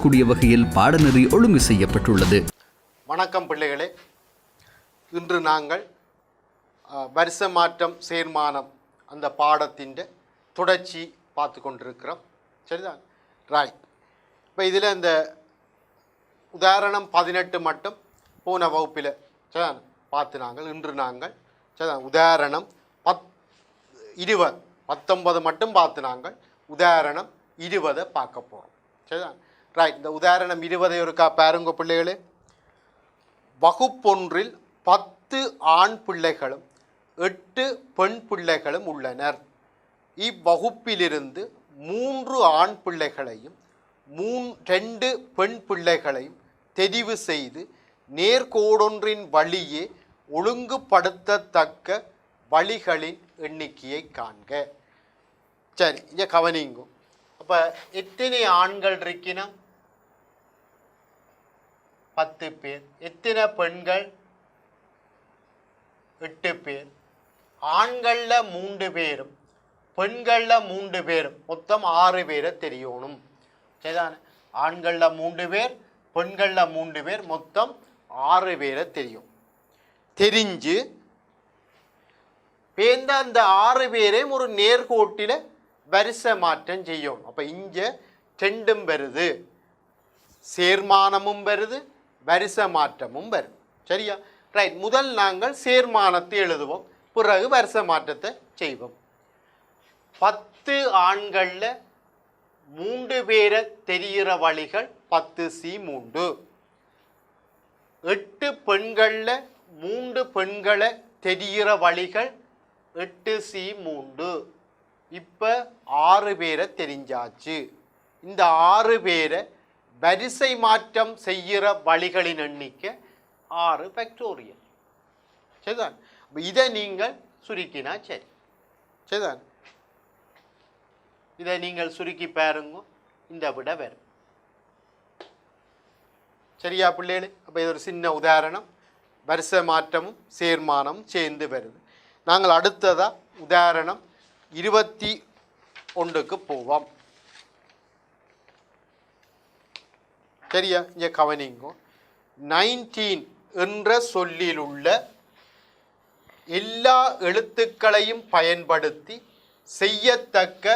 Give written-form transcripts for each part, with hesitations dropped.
கூடிய வகையில் பாடநெறி ஒழுங்கு செய்யப்பட்டுள்ளது. வணக்கம் பிள்ளைகளே, இன்று நாங்கள் வரிசை மாற்றம் சேர்மானம் அந்த பாடத்தின் தொடர்ச்சி பார்த்து கொண்டிருக்கிறோம். சரிதான், ரைட். இப்போ இதில் இந்த உதாரணம் 18 மட்டும் போன வகுப்பில் சரிதான் பார்த்து இன்று நாங்கள் சரிதான் உதாரணம் 20 19 மட்டும் பார்த்து உதாரணம் 20 பார்க்க போகிறோம். சரிதான், ரைட். இந்த உதாரணம் 20 இருக்கா பாருங்க பிள்ளைகளே. வகுப்பொன்றில் 10 ஆண் பிள்ளைகளும் 8 பெண் பிள்ளைகளும் உள்ளனர். இவ்வகுப்பிலிருந்து 3 ஆண் பிள்ளைகளையும் 2 பெண் பிள்ளைகளையும் தெரிவு செய்து நேர்கோடொன்றின் வழியே ஒழுங்குபடுத்தத்தக்க வழிகளின் எண்ணிக்கையை காண்க. சரி, இங்கே கவனிங்க. அப்போ எத்தனை ஆண்கள் இருக்கணும்? 10 பேர். எத்தனை பெண்கள்? 8 பேர். ஆண்களில் 3 பேரும் பெண்களில் 3 பேரும் மொத்தம் 6 பேரை தெரியணும். சரிதானே? ஆண்களில் 3 பேர் பெண்களில் 3 பேர் மொத்தம் 6 பேரை தெரியும். தெரிஞ்சு பேர்ந்த அந்த 6 பேரையும் ஒரு நேர்கோட்டில் வரிசை மாற்றம் செய்யணும். அப்போ இங்கே 2ம் வருது, சேர்மானமும் வருது, வரிசை மாற்றமும் வருது. சரியா, ரைட். முதல் நாங்கள் சேர்மானத்தை எழுதுவோம், பிறகு வரிசை மாற்றத்தை செய்வோம். 10 ஆண்களில் 3 பேரை தெரிகிற வழிகள் 10C3. 8 பெண்களில் 3 பெண்களை தெரிகிற வழிகள் 8C3. இப்போ 6 பேரை தெரிஞ்சாச்சு. இந்த 6 பேரை வரிசை மாற்றம் செய்கிற வழிகளின் எண்ணிக்கை 6 ஃபேக்டோரியல். சரிதான், இதை நீங்கள் சுருக்கினா சரி. சரிதான், இதை நீங்கள் சுருக்கி பாருங்க, இந்த விட வரும். சரியா பிள்ளைகளே? அப்போ இது ஒரு சின்ன உதாரணம். வரிசை மாற்றமும் சேர்மானமும் சேர்ந்து வருது. நாங்கள் அடுத்ததாக உதாரணம் 21க்கு போவோம். சரியா, இங்கே கவனிங்கோ. 19 என்ற சொல்லில் உள்ள எல்லா எழுத்துக்களையும் பயன்படுத்தி செய்யத்தக்க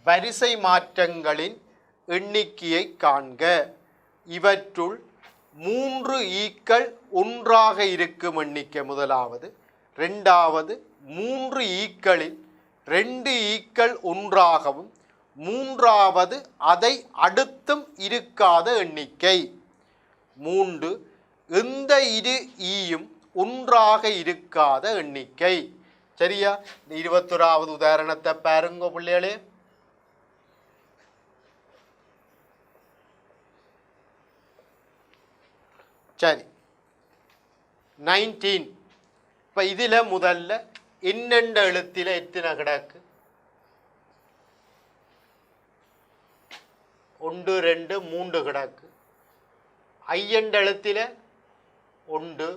வரிசை மாற்றங்களின் எண்ணிக்கையை காண்க. இவற்றுள் 3 ஈக்கள் ஒன்றாக இருக்கும் எண்ணிக்கை முதலாவது. 2வது 3 ஈக்களில் 2 ஈக்கள் ஒன்றாகவும் 3வது அதை அடுத்தும் இருக்காத எண்ணிக்கை. 3 எந்த இரு ஈயும் ஒன்றாக இருக்காத எண்ணிக்கை. சரியா, 21வது உதாரணத்தை பாருங்க பிள்ளைகளே. சரி, 19. இப்போ இதில் முதல்ல என்னென்ன எழுத்தில் எத்தனை கிடக்கு? 1 2 3 கிடக்கு. ஐயண்ட எழுத்தில் 1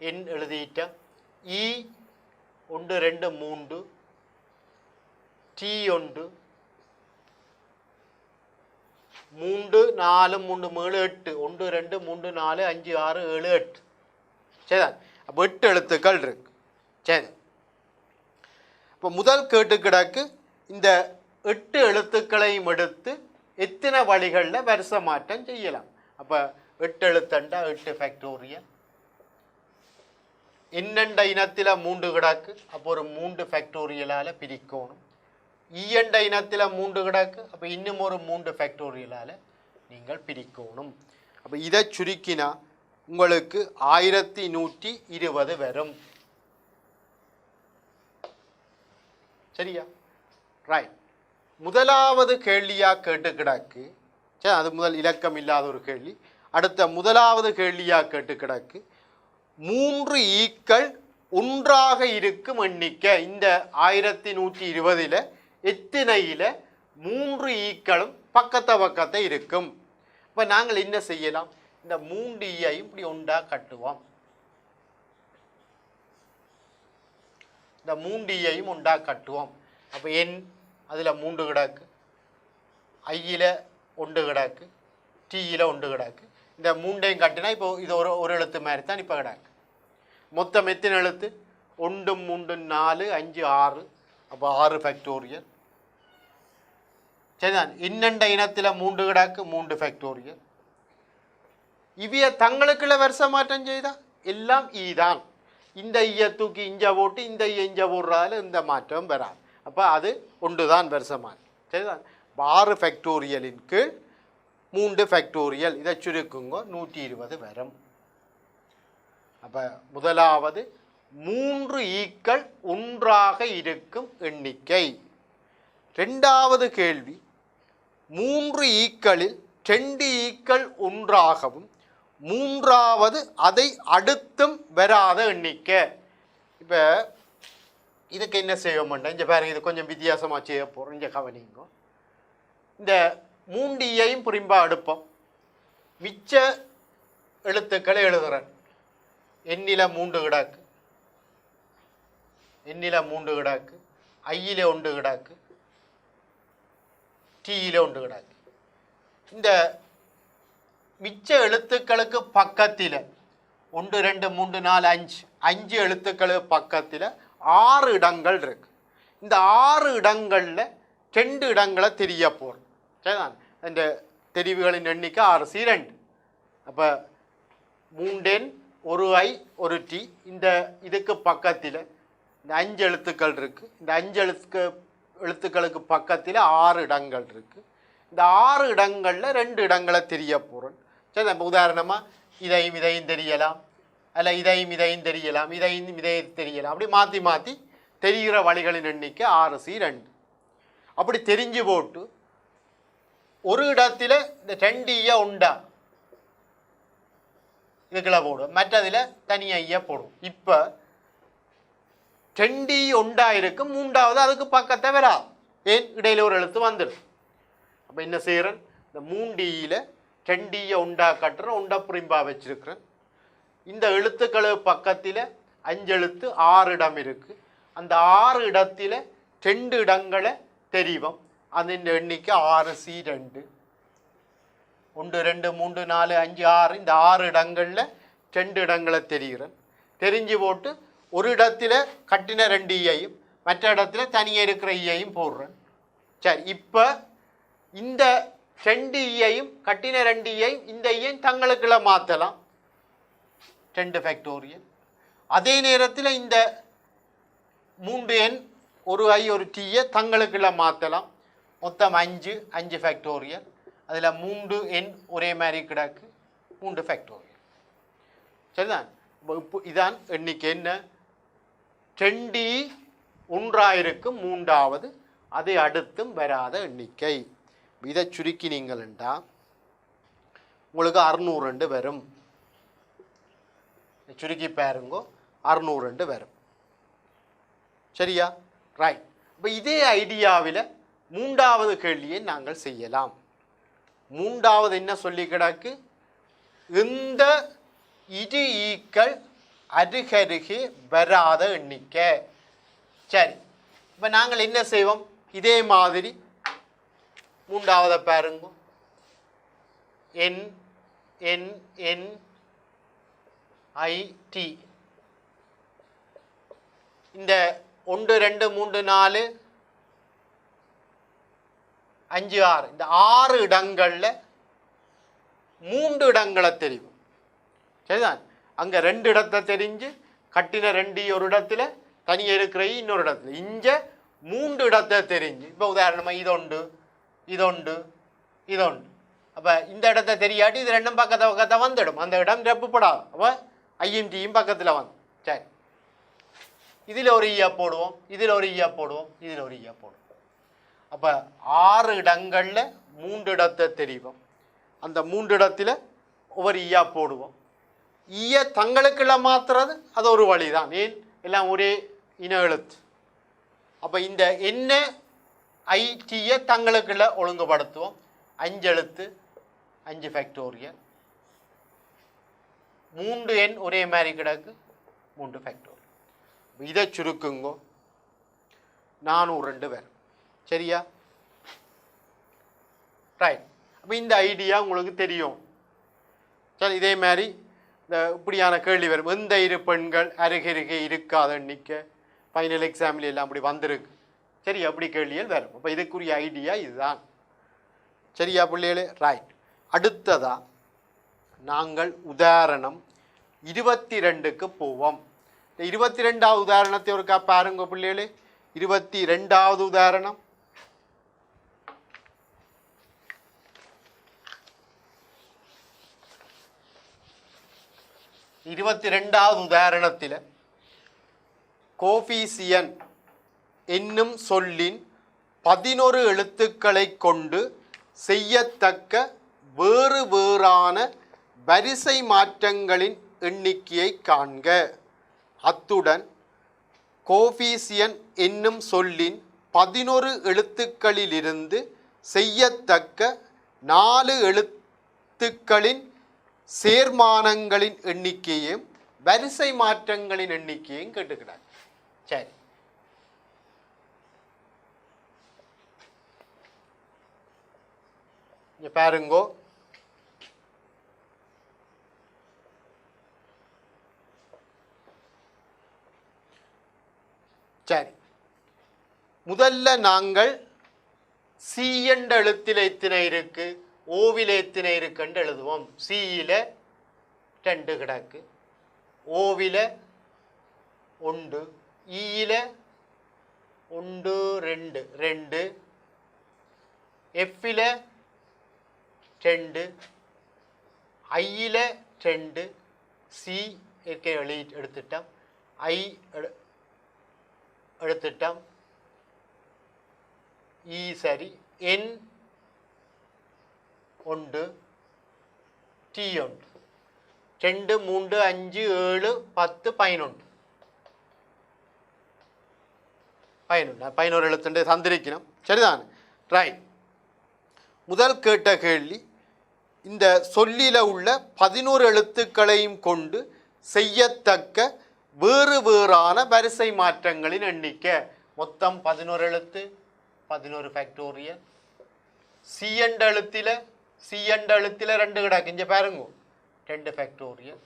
என் எழுதிட்ட. இ 1 2 3. டி 1 3 4 3 7 8. 1 2 3 4 5 6 7 8. சரிதான், அப்போ 8 எழுத்துக்கள் இருக்கு. சரி, இப்போ முதல் கேட்டு கிடக்கு இந்த 8 எழுத்துக்களையும் எடுத்து எத்தனை வழிகளில் வரிசை மாற்றம் செய்யலாம். அப்போ 8 எழுத்தண்டா 8 ஃபேக்டோரியல். என்னெண்ட இனத்தில் 3 கிடக்கு, அப்போ ஒரு 3 ஃபேக்டோரியலால் பிரிக்கணும். ஈயண்ட இனத்தில் 3 கிடக்கு, அப்போ இன்னும் ஒரு 3 ஃபேக்டோரியலால் நீங்கள் பிரிக்கணும். அப்போ இதை சுருக்கினா உங்களுக்கு 1120 வரும். சரியா, ரைட். முதலாவது கேள்வியாக கேட்டு கிடக்கு. சரி, அது முதல் இலக்கம் இல்லாத ஒரு கேள்வி. அடுத்த முதலாவது கேள்வியாக கேட்டு கிடக்கு 3 ஈக்கள் ஒன்றாக இருக்கும் எண்ணிக்கை. இந்த 1120 எத்தனையில் 3 ஈக்களும் பக்கத்தை இருக்கும். இப்போ நாங்கள் என்ன செய்யலாம்? இந்த 3 ஈயையும் இப்படி ஒன்றா கட்டுவோம். இந்த 3 ஈயையும் ஒன்றா கட்டுவோம். அப்போ என் அதில் 3 கிடக்கு, ஐயில் ஒன்று கிடக்கு, டீயில் ஒன்று கிடக்கு. இந்த மூண்டையும் கட்டினா இப்போ இது ஒரு எழுத்து மாதிரி தான் இப்போ கிடக்கு. மொத்தம் எத்தனை எழுத்து? 1 3 4 5 6. அப்போ 6 ஃபேக்டோரியல். சரிதான். இன்னண்ட இனத்தில் 3 கிடக்கு, 3 ஃபேக்டோரியல். இவைய தங்களுக்குள்ள வருஷ மாற்றம் செய்தா எல்லாம் ஈதான். இந்த ஈய தூக்கி இஞ்ச போட்டு இந்த ஈய இஞ்ச போடுறதால இந்த மாற்றம் வராது. அப்போ அது ஒன்று தான் வருஷ மாற்றம். சரிதான். 6 ஃபேக்டோரியலின் கீழ் 3 ஃபேக்டோரியல். இதை சுருக்குங்க, 120 வரும். அப்போ முதலாவது 3 ஈக்கள் ஒன்றாக இருக்கும் எண்ணிக்கை. ரெண்டாவது கேள்வி, 3 ஈக்களில் 2 ஈக்கள் ஒன்றாகவும் மூன்றாவது அதை அடுத்தும் வராத எண்ணிக்கை. இப்போ இதுக்கு என்ன செய்ய மாட்டேன், இங்கே பாருங்க, இது கொஞ்சம் வித்தியாசமாக செய்ய போகிறோம். இங்கே கவனிங்க. இந்த 3 ஈயையும் புரிம்பா அடுப்போம். மிச்ச எழுத்துக்களை எழுதுறேன். எண்ணில 3 கிடக்கு, எண்ணில 3 கிடக்கு, ஐயில 1 கிடக்கு, டீயில 1 கிடக்கு. இந்த மிச்ச எழுத்துக்களுக்கு பக்கத்தில் 1 2 3 4 5 எழுத்துக்களுக்கு பக்கத்தில் 6 இடங்கள் இருக்கு. இந்த 6 இடங்களில் 2 இடங்களை தெரிய போகிறோம். சரிதான். இந்த தெரிவுகளின் எண்ணிக்கை 6 C 2. அப்போ 3 N 1 I 1 T. இந்த இதுக்கு பக்கத்தில் இந்த 5 எழுத்துக்கள் இருக்குது. இந்த 5 எழுத்துக்களுக்கு பக்கத்தில் 6 இடங்கள் இருக்குது. இந்த 6 இடங்களில் 2 இடங்களை தெரிய போகிறோம். சரி, இப்போ உதாரணமாக இதையும் தெரியலாம், அல்ல இதையும் தெரியலாம், இதையும் தெரியலாம். அப்படி மாற்றி மாற்றி தெரிகிற வழிகளின் எண்ணிக்கை 6 C 2. அப்படி தெரிஞ்சு போட்டு ஒரு இடத்துல இந்த 2 ஈய உண்டா இதுக்குள்ள போடும், மற்றதில் தனியாக ஈய போடும். இப்போ 2 ஈ உண்டா இருக்கு, மூன்றாவது அதுக்கு பக்கத்தை வராது. ஏன்? இடையில ஒரு எழுத்து வந்துடும். அப்போ என்ன செய்கிறேன், இந்த 3 ஈயில் 2 ஈய உண்டா கட்டுறேன், உண்டா புரிம்பா வச்சிருக்கிறேன். இந்த எழுத்துக்களுக்கு பக்கத்தில் 5 எழுத்து 6 இடம் இருக்குது. அந்த 6 இடத்துல 2 இடங்களை தெரிவோம். அந்த எண்ணிக்கை 6 C 2. 1 2 3 4 5 6. இந்த 6 இடங்களில் 2 இடங்களை தெரிகிறேன். தெரிஞ்சு போட்டு ஒரு இடத்துல கட்டின 2 ஈயையும் மற்ற இடத்துல தனியாக இருக்கிற ஈயையும் போடுறேன். சரி, இப்போ இந்த 2 ஈயையும் கட்டின 2 ஈயையும் இந்த ஈயையும் தங்களுக்குள்ள மாற்றலாம், 2 ஃபேக்டோரியல். அதே நேரத்தில் இந்த 3 N 1 I 1 Tயை தங்களுக்குள்ள மாற்றலாம், மொத்தம் 5 ஃபேக்டோரியல். அதில் 3 N ஒரே மாதிரி கிடக்கு, 3 ஃபேக்டோரியல். சரிதான். இப்போ இதான் எண்ணிக்கை. என்ன? 2 E ஒன்றாயிருக்கும், மூன்றாவது அதை அடுத்தும் வராத எண்ணிக்கை. இதை சுருக்கினீங்களா உங்களுக்கு 602 வரும். சுருக்கி பாருங்கோ, 602 வரும். சரியா? ரைட். இப்போ இதே ஐடியாவில் 3வது கேள்வியை நாங்கள் செய்யலாம். 3வது என்ன சொல்லி கிடக்கு, இந்த இரு ஈக்கள் அருகருகே வராத எண்ணிக்கை. சரி, இப்போ நாங்கள் என்ன செய்வோம், இதே மாதிரி 3வது பாருங்க. N N N I T. இந்த 1 2 3 4 5 6 இந்த 6 இடங்களில் 3 இடங்களை தெரியும். சரிதான். அங்கே 2 இடத்தை தெரிஞ்சு கட்டின 2 ஒரு இடத்துல, தனியாக இருக்கிற இன்னொரு இடத்துல, இங்கே 3 இடத்தை தெரிஞ்சு. இப்போ உதாரணமாக இதொண்டு இதொண்டு இதொண்டு. அப்போ இந்த இடத்த தெரியாட்டி இது 2ம் பக்கத்தை வந்துடும். அந்த இடம் ரெப்புப்படாது. அப்போ ஐயும் டீயும் பக்கத்தில் வந்து. சரி, இதில் ஒரு ஈயா போடுவோம், இதில் ஒரு ஈயா போடுவோம், இதில் ஒரு ஈயா போடுவோம். அப்போ 6 இடங்களில் 3 இடத்தை தெரிவோம். அந்த 3 இடத்துல ஒவ்வொரு ஈயா போடுவோம். ஈய தங்களுக்குள்ள மாற்றுறது அது ஒரு வழி தான். ஏன்? எல்லாம் ஒரே இன எழுத்து. அப்போ இந்த என்ன ஐடியை தங்களுக்குள்ள ஒழுங்குபடுத்துவோம். 5 எழுத்து 5 ஃபேக்டோரியல். 3 N ஒரே மாதிரி கிடக்கு, 3 ஃபேக்டோரியல். இதை சுருக்குங்கோ, 402 வரும். சரியா? ரைட். இப்போ இந்த ஐடியா உங்களுக்கு தெரியும். சரி, இதே மாதிரி இந்த இப்படியான கேள்வி வரும். எந்த இரு பெண்கள் அருகருகே இருக்காத எண்ணிக்கை ஃபைனல் எக்ஸாமில் எல்லாம் அப்படி வந்திருக்கு. சரி, அப்படி கேள்விகள் வரும். அப்போ இதுக்குரிய ஐடியா இதுதான். சரியா பிள்ளைகளே? ரைட். அடுத்ததா நாங்கள் உதாரணம் 22க்கு போவோம். 22வது உதாரணத்தை ஒருக்கா பாருங்க பிள்ளைகளே. 22வது உதாரணம். உதாரணத்தில் கோஃபிசியன் என்னும் சொல்லின் 11 எழுத்துக்களை கொண்டு செய்யத்தக்க வேறு வேறான வரிசை மாற்றங்களின் எண்ணிக்கையை காண்க. அத்துடன் கோஃபிசியன் என்னும் சொல்லின் 11 எழுத்துக்களிலிருந்து செய்யத்தக்க 4 எழுத்துக்களின் சேர்மானங்களின் எண்ணிக்கையும் வரிசை மாற்றங்களின் எண்ணிக்கையும் கேட்டுக்கிறாங்க. சரி, பாருங்கோ. சரி, முதல்ல நாங்கள் சி என்ற எழுத்தில் எத்தனை இருக்கு, ஓவில் எத்தனை இருக்குன்னு எழுதுவோம். சியில் 2 கிடக்கு, ஓவில் 1, ஈயில் 1 2 2, எஃப்பில் 2, ஐயில் 2, சி எடுத்துட்டோம், ஐ எடுத்துட்டோம், இ சரி, என் 1, டி 1, 2 3 5 7 10 11 11 எழுத்துண்டு தந்திரிக்கணும். சரிதான்? ரைட். முதல் கேட்ட கேள்வி, இந்த சொல்லில உள்ள 11 எழுத்துக்களையும் கொண்டு செய்யத்தக்க வேறு வேறான வரிசை மாற்றங்களின் எண்ணிக்கை. மொத்தம் 11 எழுத்து, 11 ஃபேக்டோரியல். சி என்ற எழுத்தில் 2 கிடக்கு, இங்கே பாருங்க 2 ஃபேக்டோரியல்.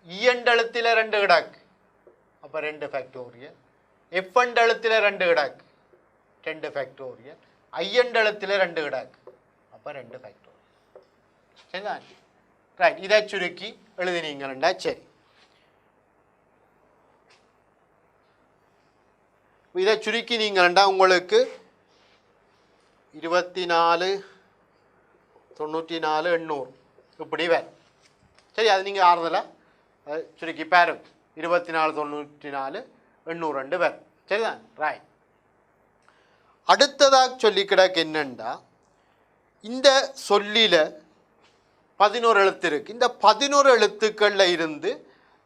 இ என்ற எழுத்தில் 2 கிடக்கு, அப்போ 2 ஃபேக்டோரியல். எஃப் என்ற எழுத்தில் 2 கிடக்கு, 2 ஃபேக்டோரியல். ஐ என்ற எழுத்தில் 2 கிடக்கு, அப்போ 2 ஃபேக்டோரியல். சரிதான்? ரைட். இதை சுருக்கி எழுதினீங்கன்னா சரி. இதை சுருக்கி நீங்கள்டா உங்களுக்கு 24 94 800 இப்படி வேறு. சரி, அது நீங்கள் ஆறுதலாக சுருக்கி பாருங்க. 24 94 802 வேறு. சரிதான்? ரைட். அடுத்ததாக சொல்லி கிடக்கு என்னண்டா, இந்த சொல்லில 11 எழுத்து இருக்கு. இந்த 11 எழுத்துக்களில் இருந்து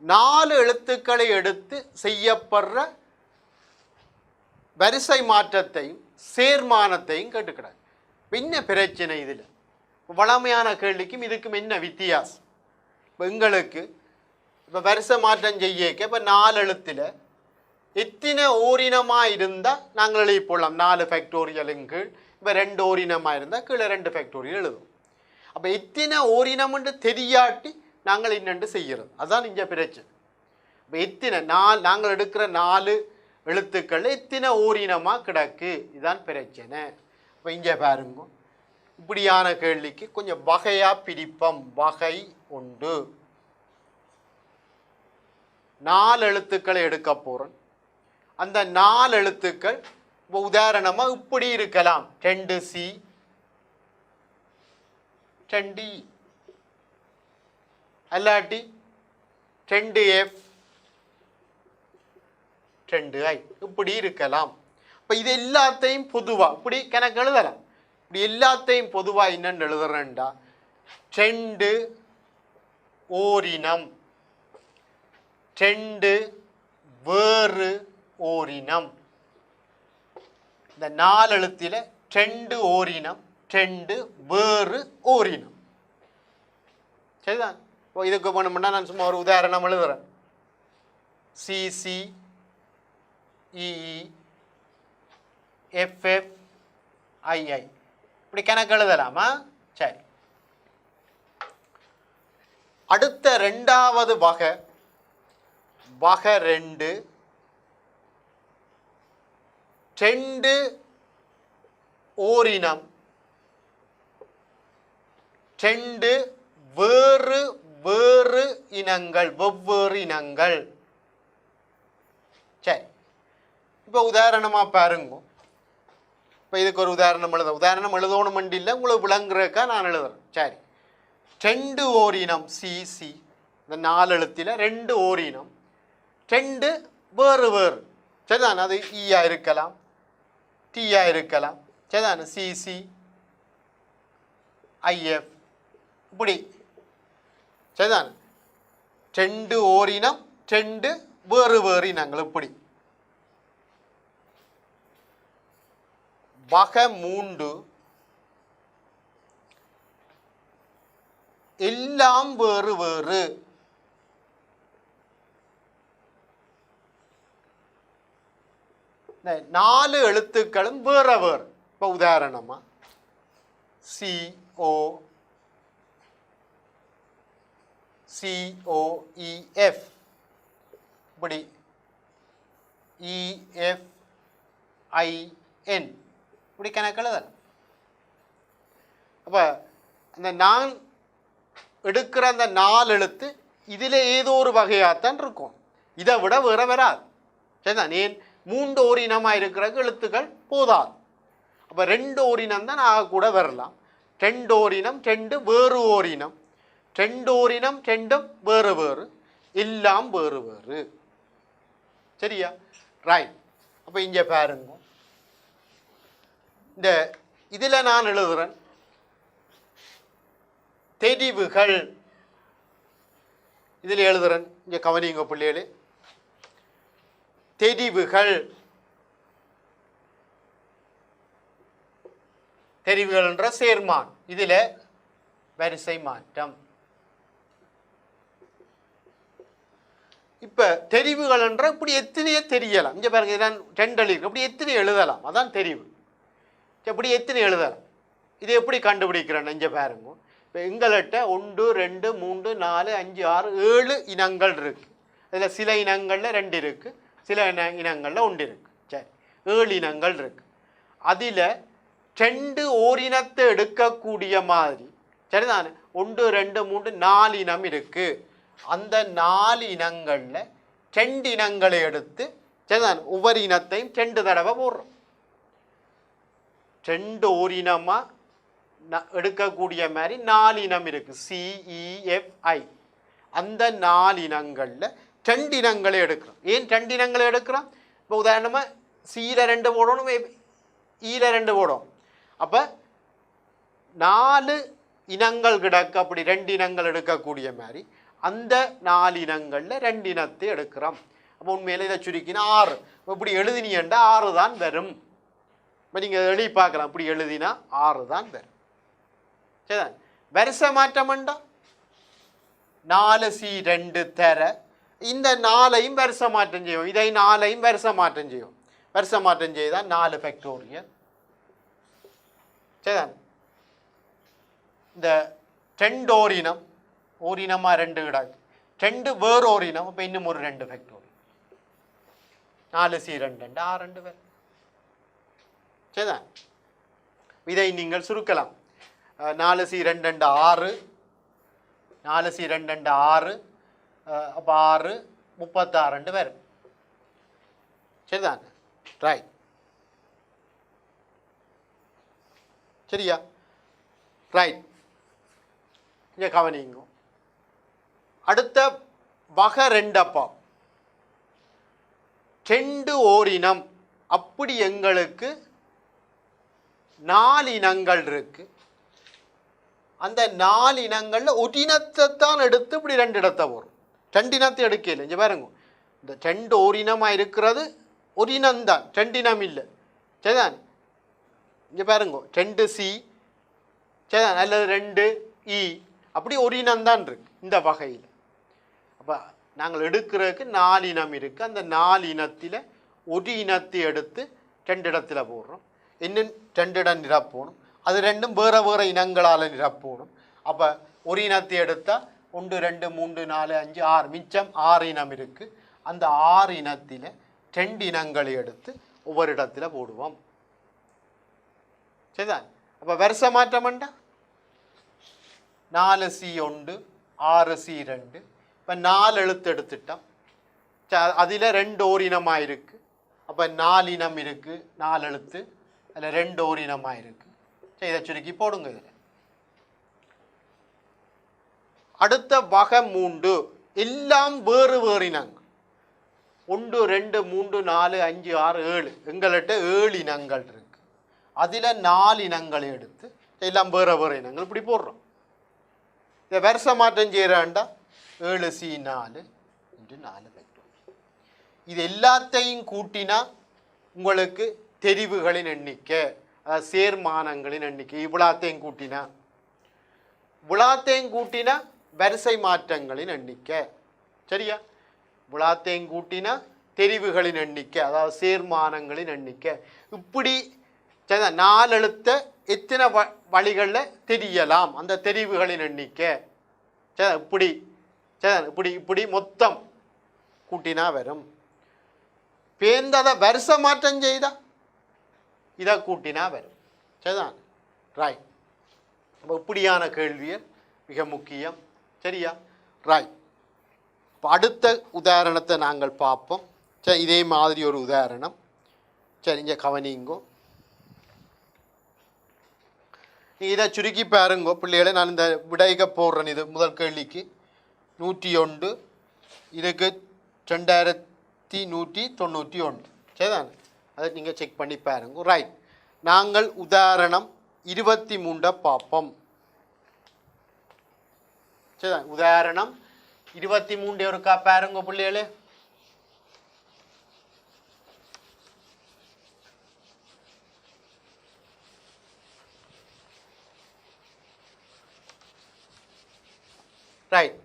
4 எழுத்துக்களை எடுத்து செய்யப்படுற வரிசை மாற்றத்தையும் சேர்மானத்தையும் கேட்டுக்கிறாங்க. என்ன பிரச்சனை இதில்? வளமையான கேள்விக்கும் இதுக்கும் என்ன வித்தியாசம்? இப்போ எங்களுக்கு இப்போ வரிசை மாற்றம் செய்யக்க இப்போ 4 எழுத்தில் எத்தனை ஓரினமாக இருந்தால் நாங்கள் எழுதி போடலாம். 4 ஃபேக்டோரியலுங்க கீழ் இப்போ 2 ஓரினமாக இருந்தால் கீழே 2 ஃபேக்டோரியல் எழுதும். அப்போ எத்தனை ஓரினம்னு தெரியாட்டி நாங்கள் இன்னென்று செய்கிறது. அதுதான் இங்கே பிரச்சனை. இப்போ எத்தனை நாங்கள் எடுக்கிற 4 எழுத்துக்கள் எத்தனை ஓரினமாக கிடக்கு, இதுதான் பிரச்சனை. இப்போ இங்கே பாருங்க, இப்படியான கேள்விக்கு கொஞ்சம் வகையாக பிரிப்போம். வகை உண்டு. 4 எழுத்துக்களை எடுக்க போகிறோம். அந்த 4 எழுத்துக்கள் இப்போ உதாரணமாக இப்படி இருக்கலாம். 2C 2E அல்லாட்டி 2F 2I இப்படி இருக்கலாம். இப்போ இது எல்லாத்தையும் பொதுவாக இப்படி கணக்கு எழுதலாம். இப்படி எல்லாத்தையும் பொதுவாக என்னென்னு எழுதுறேன்டா, 2 ஓரினம், 2 வேறு ஓரினம். இந்த 4 எழுத்தில் 2 ஓரினம், 2 வேறு ஓரினம். சரிதான்? இப்போ இதுக்கு பண்ணணும்னா நான் சும்மா ஒரு உதாரணம் எழுதுறேன். CC EE FF II இப்படி கணக்கு எழுதலாமா? சரி, அடுத்த ரெண்டாவது வகை வகை 2 2 ஓரினம் 2 வேறு வேறு இனங்கள் வெவ்வேறு இனங்கள். சரி, இப்போ உதாரணமாக பாருங்க. இப்போ இதுக்கு ஒரு உதாரணம் உதாரணம் எழுதணும் இல்லை, உங்களுக்கு விளங்குறதுக்கா நான் எழுதுறேன். சரி, 2 ஓரினம் சிசி, இந்த 4 எழுத்தில் 2 ஓரினம் 2 வேறு வேறு. சரிதானே? அது ஈயா இருக்கலாம், டீயா இருக்கலாம். சரிதானே? சிசி ஐஎஃப் இப்படி. சரிதானே? 2 ஓரினம் 2 வேறு வேறு இனங்கள் இப்படி. வகை 3 எல்லாம் வேறு வேறு. இந்த 4 எழுத்துக்களும் வேற வேறு. இப்போ உதாரணமா CO COEF இப்படி EFIN இப்படி கணக்கெழுதல். அப்போ அந்த நான் எடுக்கிற அந்த 4 எழுத்து இதில் ஏதோ ஒரு வகையாகத்தான் இருக்கும், இதை விட வேற வராது. சரிதான்? ஏன் 3 ஓரினமாக இருக்கிற எழுத்துக்கள் போதாது. அப்போ 2 ஓரினம் தான் ஆகக்கூட வரலாம். 2 ஓரினம் 2 வேறு ஓரினம் 2 ஓரினம் 2 வேறு வேறு, எல்லாம் வேறு வேறு. சரியா? ரைட். அப்போ இங்கே பாருங்க, இந்த இதில் நான் எழுதுகிறேன் தெரிவுகள். இதில் எழுதுகிறேன், இங்கே கவனிங்க பிள்ளைகளே, தெரிவுகள். தெரிவுகள் என்ற சேர்மான், இதில் வரிசை மாற்றம். இப்போ தெரிவுகள் என்ற இப்படி எத்தனையோ தெரியலாம். இங்கே பாருங்க, நான் 2 எழுதிருக்கேன், இப்படி எத்தனை எழுதலாம், அதான் தெரிவு. இப்படி எத்தனை எழுதலாம், இது எப்படி கண்டுபிடிக்கிறேன்? இங்கே பாருங்க, இப்போ எங்கள்கிட்ட 1 2 3 4 5 6 7 இனங்கள் இருக்குது. அதில் சில இனங்களில் 2 இருக்குது, சில இனங்களில் 1 இருக்குது. சரி, 7 இனங்கள் இருக்குது. அதில் 2 ஓரினத்தை எடுக்கக்கூடிய மாதிரி, சரிதானே, 1 2 3 4 இனம் இருக்குது. அந்த 4 இனங்களில் 2 இனங்களை எடுத்து, சரிதானே, ஒவ்வொரு இனத்தையும் 2 தடவை போடுறோம். 2 ஓரினமாக எடுக்கக்கூடிய மாதிரி 4 இனம் இருக்குது, CEFI. அந்த 4 இனங்களில் 2 இனங்களை எடுக்கிறோம். ஏன் 2 இனங்களை எடுக்கிறோம்? இப்போ உதாரணமாக சியில் 2 போடணும், ஈல 2 போடணும். அப்போ 4 இனங்கள் கிடக்கு, அப்படி 2 இனங்கள் எடுக்கக்கூடிய மாதிரி அந்த 4 இனங்களில் 2 இனத்தை எடுக்கிறோம். அப்போ உண்மையில இதை சுருக்கினா 6. இப்படி எழுதினீண்டா 6 தான் வரும். இப்போ நீங்கள் எழுதி பார்க்கலாம், இப்படி எழுதினா 6 தான் வரும். சரிதான்? வரிசை மாற்றம்ண்டா 4C2 தர இந்த 4ஐயும் வரிசை மாற்றம் செய்யும், இதை 4ஐயும் வரிசை மாற்றம் செய்யும். வரிசை மாற்றம் செய்தால் 4 ஃபேக்டோரியல். சரிதான்? இந்த 2 ஓரினம், ஓரினமாக 2 கிடாது, 2 வேறு ஓரினம், அப்போ இன்னும் ஒரு 2 ஃபேக்டோரியல். 4C2 6 பேர். சரிதான்? இதை நீங்கள் சுருக்கலாம். 4C2 6, 4C2 6, அப்போ 6 36 பேர். சரிதான்? ரைட். சரியா? ரைட். இங்கே கவனிங்க, அடுத்த வகை 2 அப்பா 2 ஓரினம். அப்படி எங்களுக்கு 4 இனங்கள் இருக்கு. அந்த 4 இனங்களில் ஒரு இனத்தை தான் எடுத்து இப்படி 2 இடத்தை வரும். 2 இனத்தை எடுக்கல. இங்கே பாருங்க, இந்த 2 ஓரினமாக இருக்கிறது ஒரு இனம்தான், 2 இனம் இல்லை. சரிதான்? இங்கே பாருங்க, 2C, சரிதான், அல்லது 2E, அப்படி ஒரு இனம்தான் இருக்கு இந்த வகையில். அப்போ நாங்கள் எடுக்கிறதுக்கு 4 இனம் இருக்குது. அந்த 4 இனத்தில் ஒரு இனத்தை எடுத்து 2 இடத்துல போடுறோம். இன்னும் 2 இடம் நிரப்பணும். அது ரெண்டும் வேறு வேறு இனங்களால் நிரப்பணும். அப்போ ஒரு இனத்தை எடுத்தால் 1 2 3 4 5 6 மிச்சம் 6 இனம் இருக்குது. அந்த 6 இனத்தில் 2 இனங்களை எடுத்து ஒவ்வொரு இடத்துல போடுவோம். சரிதான். அப்போ வருஷ மாற்றம் வேண்டா 4C1 6C2. இப்போ 4 எழுத்து எடுத்துட்டோம். அதில் 2 ஓரினமாக இருக்குது. அப்போ 4 இனம் இருக்குது, 4 எழுத்து, அதில் 2 ஓரினமாக இருக்குது. சரி, இதை சுருக்கி போடுங்க. இதில் அடுத்த வகை 3 எல்லாம் வேறு வேறு இனங்கள். 1 2 3 4 5 6 7 எங்கள்கிட்ட 7 இனங்கள் இருக்குது. அதில் 4 இனங்களை எடுத்து எல்லாம் வேறு வேறு இனங்கள் இப்படி போடுறோம். இதை வருஷ மாற்றம் செய்கிறாண்டா 7C4 4. இது எல்லாத்தையும் கூட்டினா உங்களுக்கு தெரிவுகளின் எண்ணிக்கை, சேர்மானங்களின் எண்ணிக்கை. இவ்வளோத்தையும் கூட்டினா வரிசை மாற்றங்களின் எண்ணிக்கை. சரியா? இவ்வளோத்தையும் கூட்டினா தெரிவுகளின் எண்ணிக்கை, அதாவது சேர்மானங்களின் எண்ணிக்கை. இப்படி 4 எழுத்த எத்தனை வழிகளில் தெரியலாம் அந்த தெரிவுகளின் எண்ணிக்கை. இப்படி இப்படி இப்படி மொத்தம் கூட்டினா வரும். பேர்ந்ததை வருஷ மாற்றம் செய்தா இதை கூட்டினா வரும். சரிதான். ரைட். அப்போ இப்படியான கேள்வியல் மிக முக்கியம். சரியா? ரைட். இப்போ அடுத்த உதாரணத்தை நாங்கள் பார்ப்போம். சரி, இதே மாதிரி ஒரு உதாரணம். சரி, இங்கே கவனிங்கோ. இதை சுருக்கி பாருங்கோ பிள்ளைகளை. நான் இந்த விடைக போடுறேன். இது முதல் கேள்விக்கு 101, இதுக்கு 2191. சரிதான். அதை நீங்கள் செக் பண்ணி பாருங்க. ரைட். நாங்கள் உதாரணம் 23 பார்ப்போம். சரிதான். உதாரணம் 23 இருக்கா பாருங்க பிள்ளைகளே. ரைட்.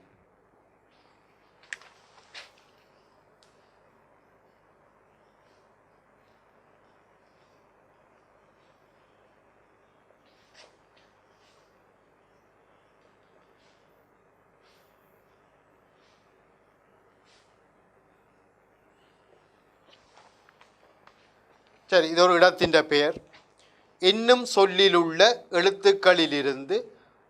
சரி, இது ஒரு இடத்தின் பெயர். இன்னும் சொல்லிலுள்ள எழுத்துக்களிலிருந்து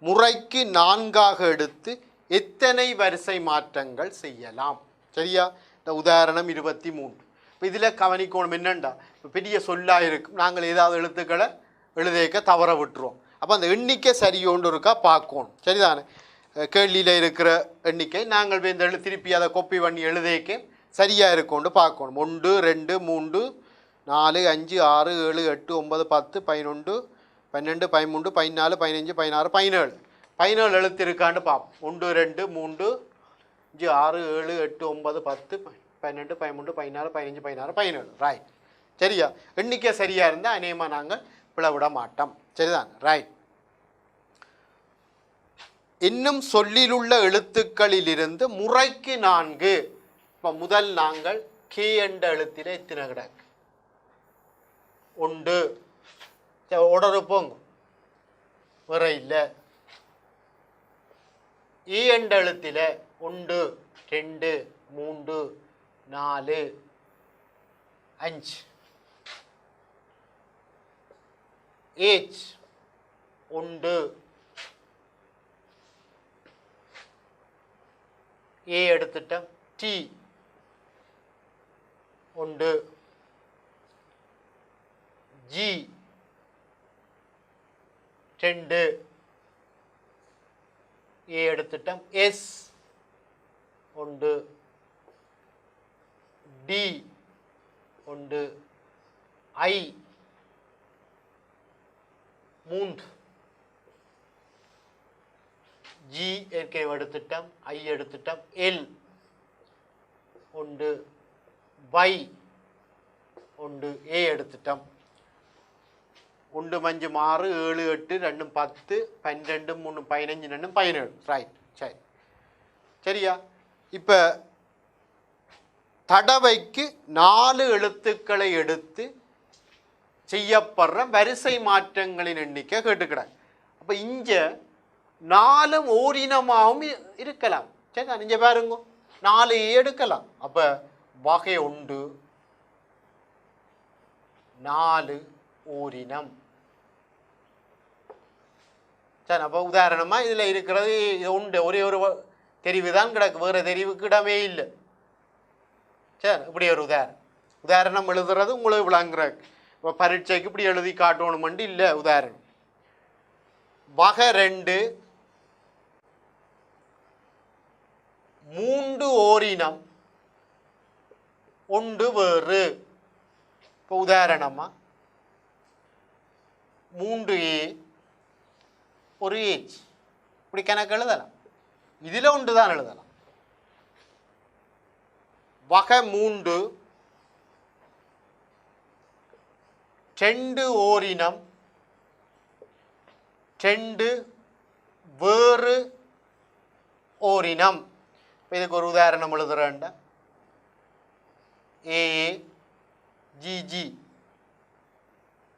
முறைக்கு 4ஆக எடுத்து எத்தனை வரிசை மாற்றங்கள் செய்யலாம்? சரியா? இந்த உதாரணம் 23. இப்போ இதில் கவனிக்கணும் என்னண்டா, இப்போ பெரிய சொல்லாக இருக்கும், நாங்கள் ஏதாவது எழுத்துக்களை எழுதிக்க தவற விட்டுருவோம். அப்போ அந்த எண்ணிக்கை சரியோண்டு இருக்கா பார்க்கணும். சரிதானே? கேள்வியில் இருக்கிற எண்ணிக்கை நாங்கள் இந்த திருப்பி அதை கொப்பி பண்ணி எழுதிக்க சரியாக இருக்கோண்டு பார்க்கணும். 1 2 3 4 5 6 7 8 9 10 11 12 13 14 15 16 17 17 எழுத்து இருக்கான்னு பார்ப்போம். 1 2 3 5 6 7 8 9 10 12 13 14 15 16 17. ரைட். சரியா? எண்ணிக்கை சரியாக இருந்தால் அநேகமாக நாங்கள் பிளவிட மாட்டோம். சரிதான். ரைட். இன்னும் சொல்லிலுள்ள எழுத்துக்களிலிருந்து முறைக்கு 4. இப்போ முதல் நாங்கள் கே என்ற எழுத்தில் எத்தனை கிடக்கு? 1. உடனே போங்க, வேற இல்லை. ஈ என்ற எழுத்தில் 1 2 3 4 5. ஏச் 1. ஏ எடுத்துட்டோம். டி 1. ஜி 2. ஏ எடுத்துட்டோம். எஸ் 1. டி 1. ஐ 3. ஜி ஏற்கனவே எடுத்துட்டோம். ஐ எடுத்துட்டோம். எல் 1. வை 1. ஏ எடுத்துட்டோம். 1 5 6 7 8 2 10 12 3 15 2 17. ரைட். சரி. சரியா? இப்போ தடவைக்கு 4 எழுத்துக்களை எடுத்து செய்யப்படுற வரிசை மாற்றங்களின் எண்ணிக்கை கேட்டுக்கிறாங்க. அப்போ இங்கே 4 ஓரினமாகவும் இருக்கலாம். சரி, நான் இங்கே பாருங்க 4 எடுக்கலாம். அப்போ வகை 1 4 ஓரினம். சரி, அப்போ உதாரணமாக இதில் இருக்கிறது இது உண்டு, ஒரே ஒரு தெரிவு தான் கிடக்கு, வேறு தெரிவுக்கு இடமே இல்லை. சரி, இப்படி ஒரு உதாரணம் எழுதுறது உங்களுக்கு விளங்குற. இப்போ பரீட்சைக்கு இப்படி எழுதி காட்டணுமெண்டு இல்லை. உதாரணம் வகை 2 3 ஓரினம் 1 வேறு. இப்போ உதாரணமாக 3A 1H இப்படி கணக்கு எழுதலாம். இதில் ஒன்று தான் எழுதலாம். வகை 3 2 ஓரினம் 2 வேறு ஓரினம். இதுக்கு ஒரு உதாரணம் எழுதுறேன்டா. AA GG.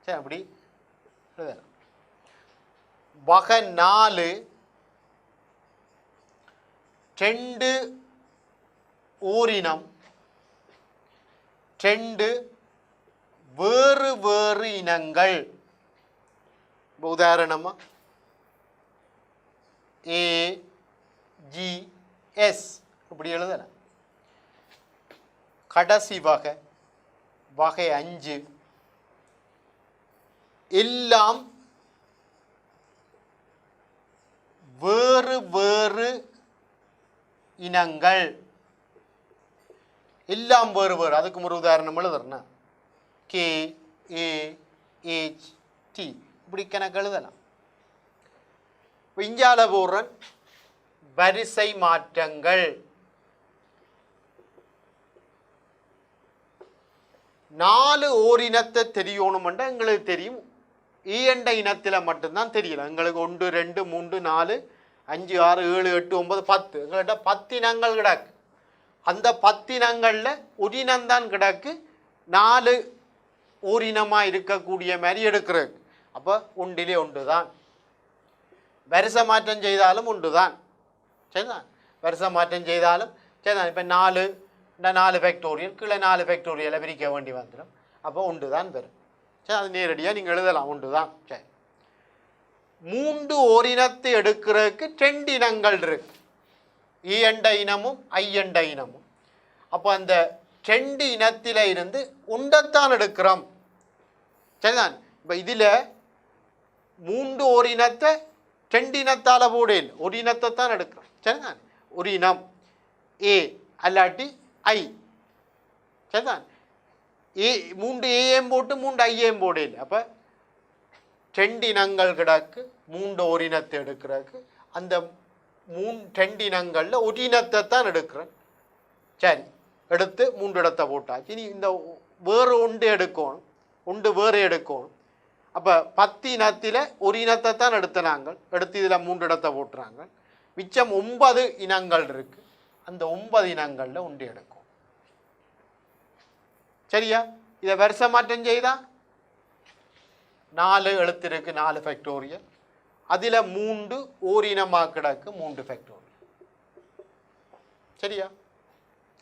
சரி, அப்படி எழுதலாம். வகை 4 2 ஓரினம் 2 வேறு வேறு இனங்கள். உதாரணமா AGS இப்படி எழுதலாம். கடைசி வகை 5 எல்லாம் வேறு வேறு இனங்கள். எல்லாம் வேறு வேறு. அதுக்கு ஒரு உதாரணம் எழுதுறேன்னா KAHT இப்படி கணக்கு எழுதலாம். இஞ்சால போடுறன் வரிசை மாற்றங்கள். 4 ஓரினத்தை தெரியணுமெண்டா எங்களுக்கு தெரியும். என்ற இனத்தில் மட்டும்தான் தெரியல. எங்களுக்கு 1 2 3 4 5 6 7 8 9 10 எங்கள்கிட்ட 10 இனங்கள் கிடக்கு. அந்த 10 இனங்களில் ஒரு இனம்தான் கிடக்கு 4 ஓரினமாக இருக்கக்கூடிய மாதிரி எடுக்கிறது. அப்போ ஒன்றிலே ஒன்று தான். வரிசை மாற்றம் செய்தாலும் ஒன்று தான். சரிதான், வரிசை மாற்றம் செய்தாலும் சரிதான். இப்போ 4 ஃபேக்டோரியல் கீழே 4 ஃபேக்டோரியலை பிரிக்க வேண்டி வந்துடும். அப்போ ஒன்று தான் வரும். சரி, அது நேரடியாக நீங்கள் எழுதலாம், ஒன்று தான். சரி, 3 ஓரினத்தை எடுக்கிறதுக்கு 2 இனங்கள் இருக்கு. என்ற இனமும் என்ற இனமும். அப்போ அந்த 2 இனத்தில் இருந்து ஒன்றைத்தான் எடுக்கிறோம். சரிதான். இப்போ இதில் 3 ஓரினத்தை 2 இனத்தால் போடையில் ஒரு இனத்தை தான் எடுக்கிறோம். சரிதான், ஒரு இனம் A அல்லாட்டி I. சரிதான், 3 ஏஎம் போட்டு 3 ஐஏம் போடையில். அப்போ 2 இனங்கள் கிடக்கு 3 ஓரினத்தை எடுக்கிறதுக்கு. அந்த 2 இனங்களில் ஒரு இனத்தை தான் எடுக்கிறேன். சரி, எடுத்து 3 இடத்தை போட்டாச்சு. இனி இந்த வேறு ஒன்று எடுக்கணும், ஒன்று வேறு எடுக்கணும். அப்போ 10 இனத்தில் ஒரு இனத்தை தான் எடுத்து இதில் 3 இடத்தை போட்டுறாங்க. மிச்சம் 9 இனங்கள் இருக்குது. அந்த 9 இனங்களில் ஒன்று எடுக்கும். சரியா, இதை வரிசை மாற்றம் செய்தால் 4 எழுத்து இருக்குது, 4 ஃபேக்டோரியல். அதில் 3 ஓரினமாக கிடக்கு, 3 ஃபேக்டோரியல். சரியா,